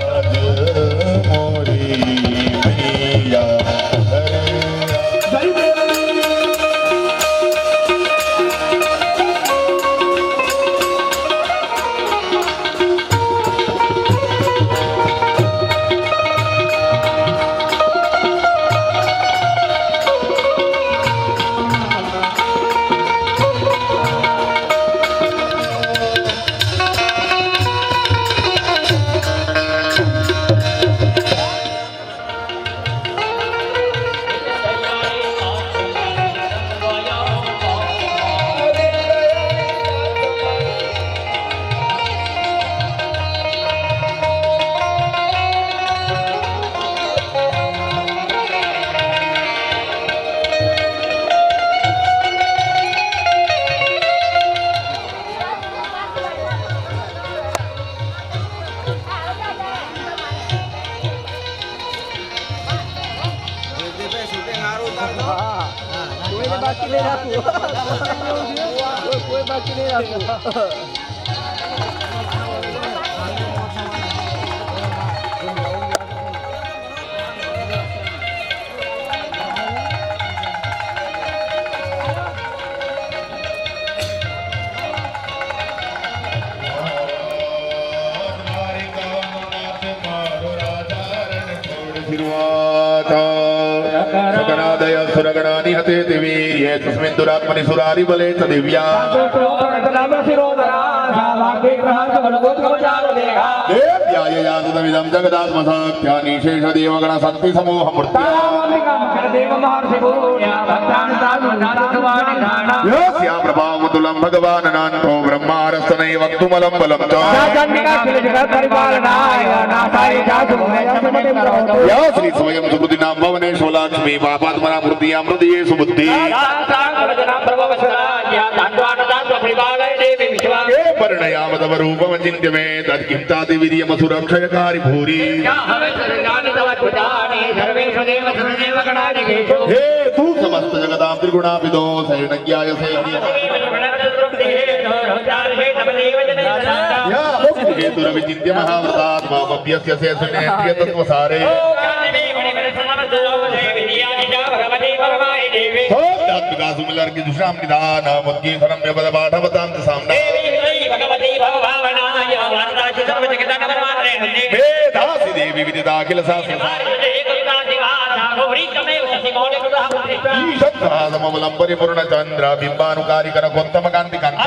सकरादय सुरगणानि हते दिवीर्ये तस्मिन् दुरात्मनि सुरारि बले च दिव्या देव्याययातुदमिदं जगदात्मसाख्या निशेष देवगण शक्ति समूह मूर्त्या यस्या प्रभावतुलं भगवाननान्तो ब्रह्मारस्तनै वक्तुमलं बलं च या श्री स्वयं सुबुद्धिनां भवने शोलाक्ष्मी पापात्मना मूर्तिया मृदये सुबुद्धि वर्णयामतवरूपमचिन्त्य मे तत्किंतादिवीर्यमसुरक्षयकारि भूरि हे तू समस्त जगदां त्रिगुणाभिदो शरणज्ञाय से या मुक्तिहेतुरविचिन्त्य महाव्रतात्मामभ्यस्य से सुनेन्द्रियतत्त्वसारे सोऽध्यात्मिकासुमिलर्घ्य दुष्णां निधान मुद्गीधरम्य पदपाठवतां च साम्ना वेदासि देवी विदिताखिल शास्त्रमवलंबरि पूर्ण चंद्र बिंबानुकारी कनकोत्तम कांति कंठ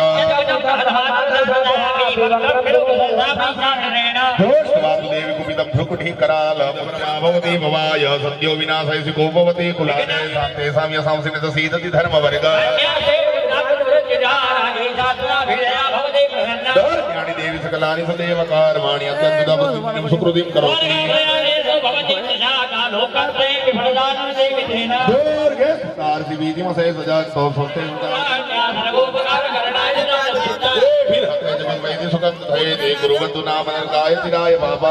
देवी कुपितं भ्रुकुटी कराल पुत्रमा भवति भवाय सद्यो विनाशयसि कोपवति कुलाने शान्ते साम्य सांसिने सीदति धर्मवर्ग ज्ञानी देवी सकलानि सदैव कर्माणि अत्यन्तुदं सुकृतिं करोति दुर्गे तारसी बीजिमसे सजा तो सोते फिर हते जमन वैदि सुगंध धये दे गुरुवन्तु नाम नरकाय चिराय बाबा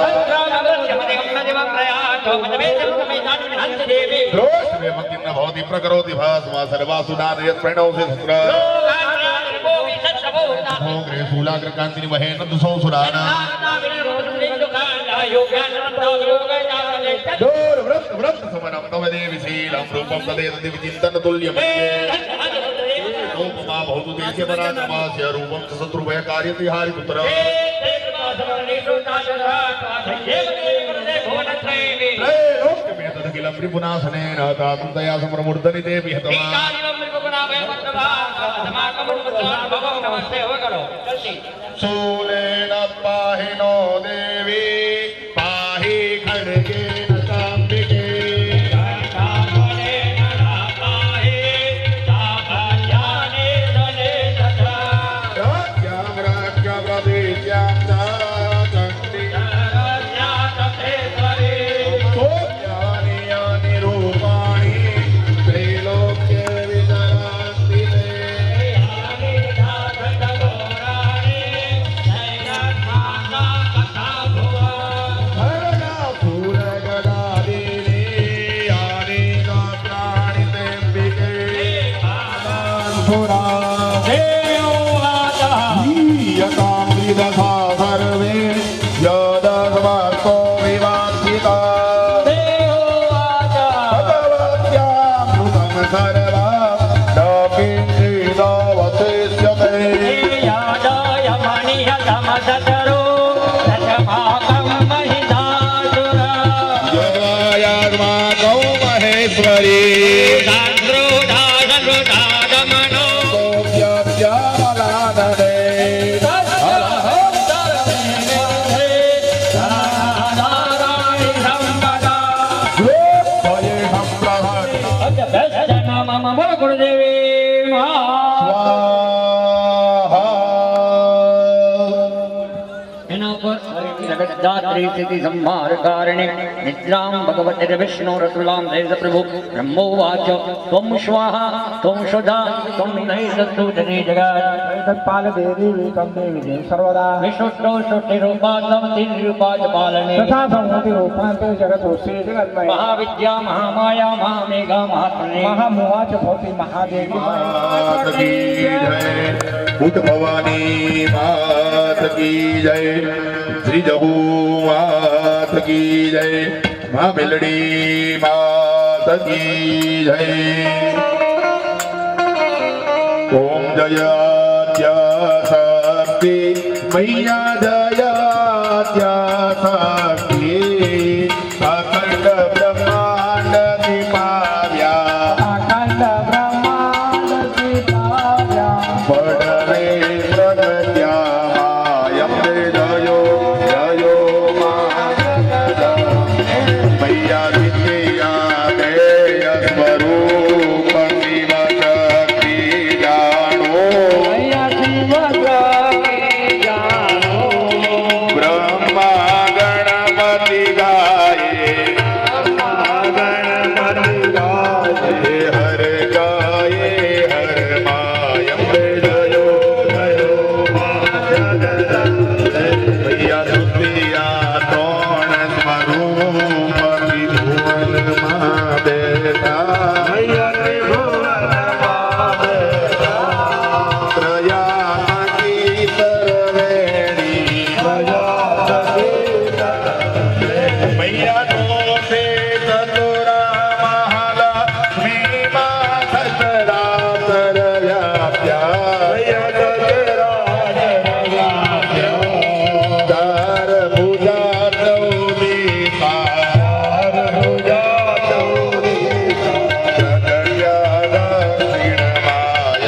द्रोष में मकिन्न भवति प्रकरोति भास्मा सर्वासु नारयत् प्रणवसि सुत्र भोग्रे शूलाग्र कांतिनि वहे नन्दुसौ सुराना दूर व्रत व्रत समनं तव देवी शीलं रूपं तदेतति विचिन्तन तुल्यम् रूपमा भवतु देशे पराक्रमस्य रूपं च शत्रुभय कार्यति हारिपुत्र त्रैलोक्यमे तदखिलं रिपुनाशनेन तातुं तया समरमूर्धनि देवी हतवा शूलेन पाहिनो देवी पाहि खड्गेन चाम्बिके राज्ञां राज्ञप्रदेश्यां च चण्डी सोऽप्यानि यानि रूपाणि त्रैलोक्ये विचरन्ति सर्वे यदस्मत्तो विवासिता भगवत्यामृतं सर्वं किञ्चिदवशिष्यते यदायात्माकौ महेश्वरी दात्री स्थिति संहार कारणे निद्रां भगवते विष्णु रसुलां देव प्रभु ब्रह्मोवाच त्वं स्वाहा त्वं सुधा त्वं नैषधूतने जगत् तत्पाल देवी विकम देवी देव सर्वदा विशुद्धो सृष्टिरूपा समतिरूपा च पालने तथा संहति रूपान्ते जगतोऽस्ति जगन्मय महाविद्या महामाया महामेघा महात्मने महामोहा च भवति महादेवी मात की जय भूत भवानी मात की जय श्री जहू मात की जय माँ बिलड़ी मात की जय ओम जयाद्या शक्ति मैया जयाद्या शक्ति अखंड ब्रह्मांड दीपाव्या अखंड ब्रह्मांड दीपाव्या पडवे प्रगत्या मायम्बे जयो जयो मैया विद्या देय स्वरूप शिव शक्ति जानो ब्रह्मा गणपति गाये हर गाये हर मायम्बे जयो जयो मैया दुतिया तोण स्वरूप त्रिभुवन माँ बेटा त्रयाकी सर्वेणी मैया दोषे चतुरा महालक्ष्मी माँ सचराचर व्याप्या चार भुजा चौदी चार भुजा चौदी जगया दक्षिण माया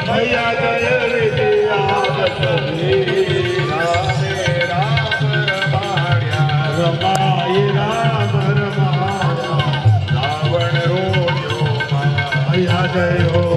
ભૈયા જય વિજયાદશમી રામે રામ રમાડ્યા રમાય રામ રમાડ્યા રાવણ રોયો ભૈયા જય હો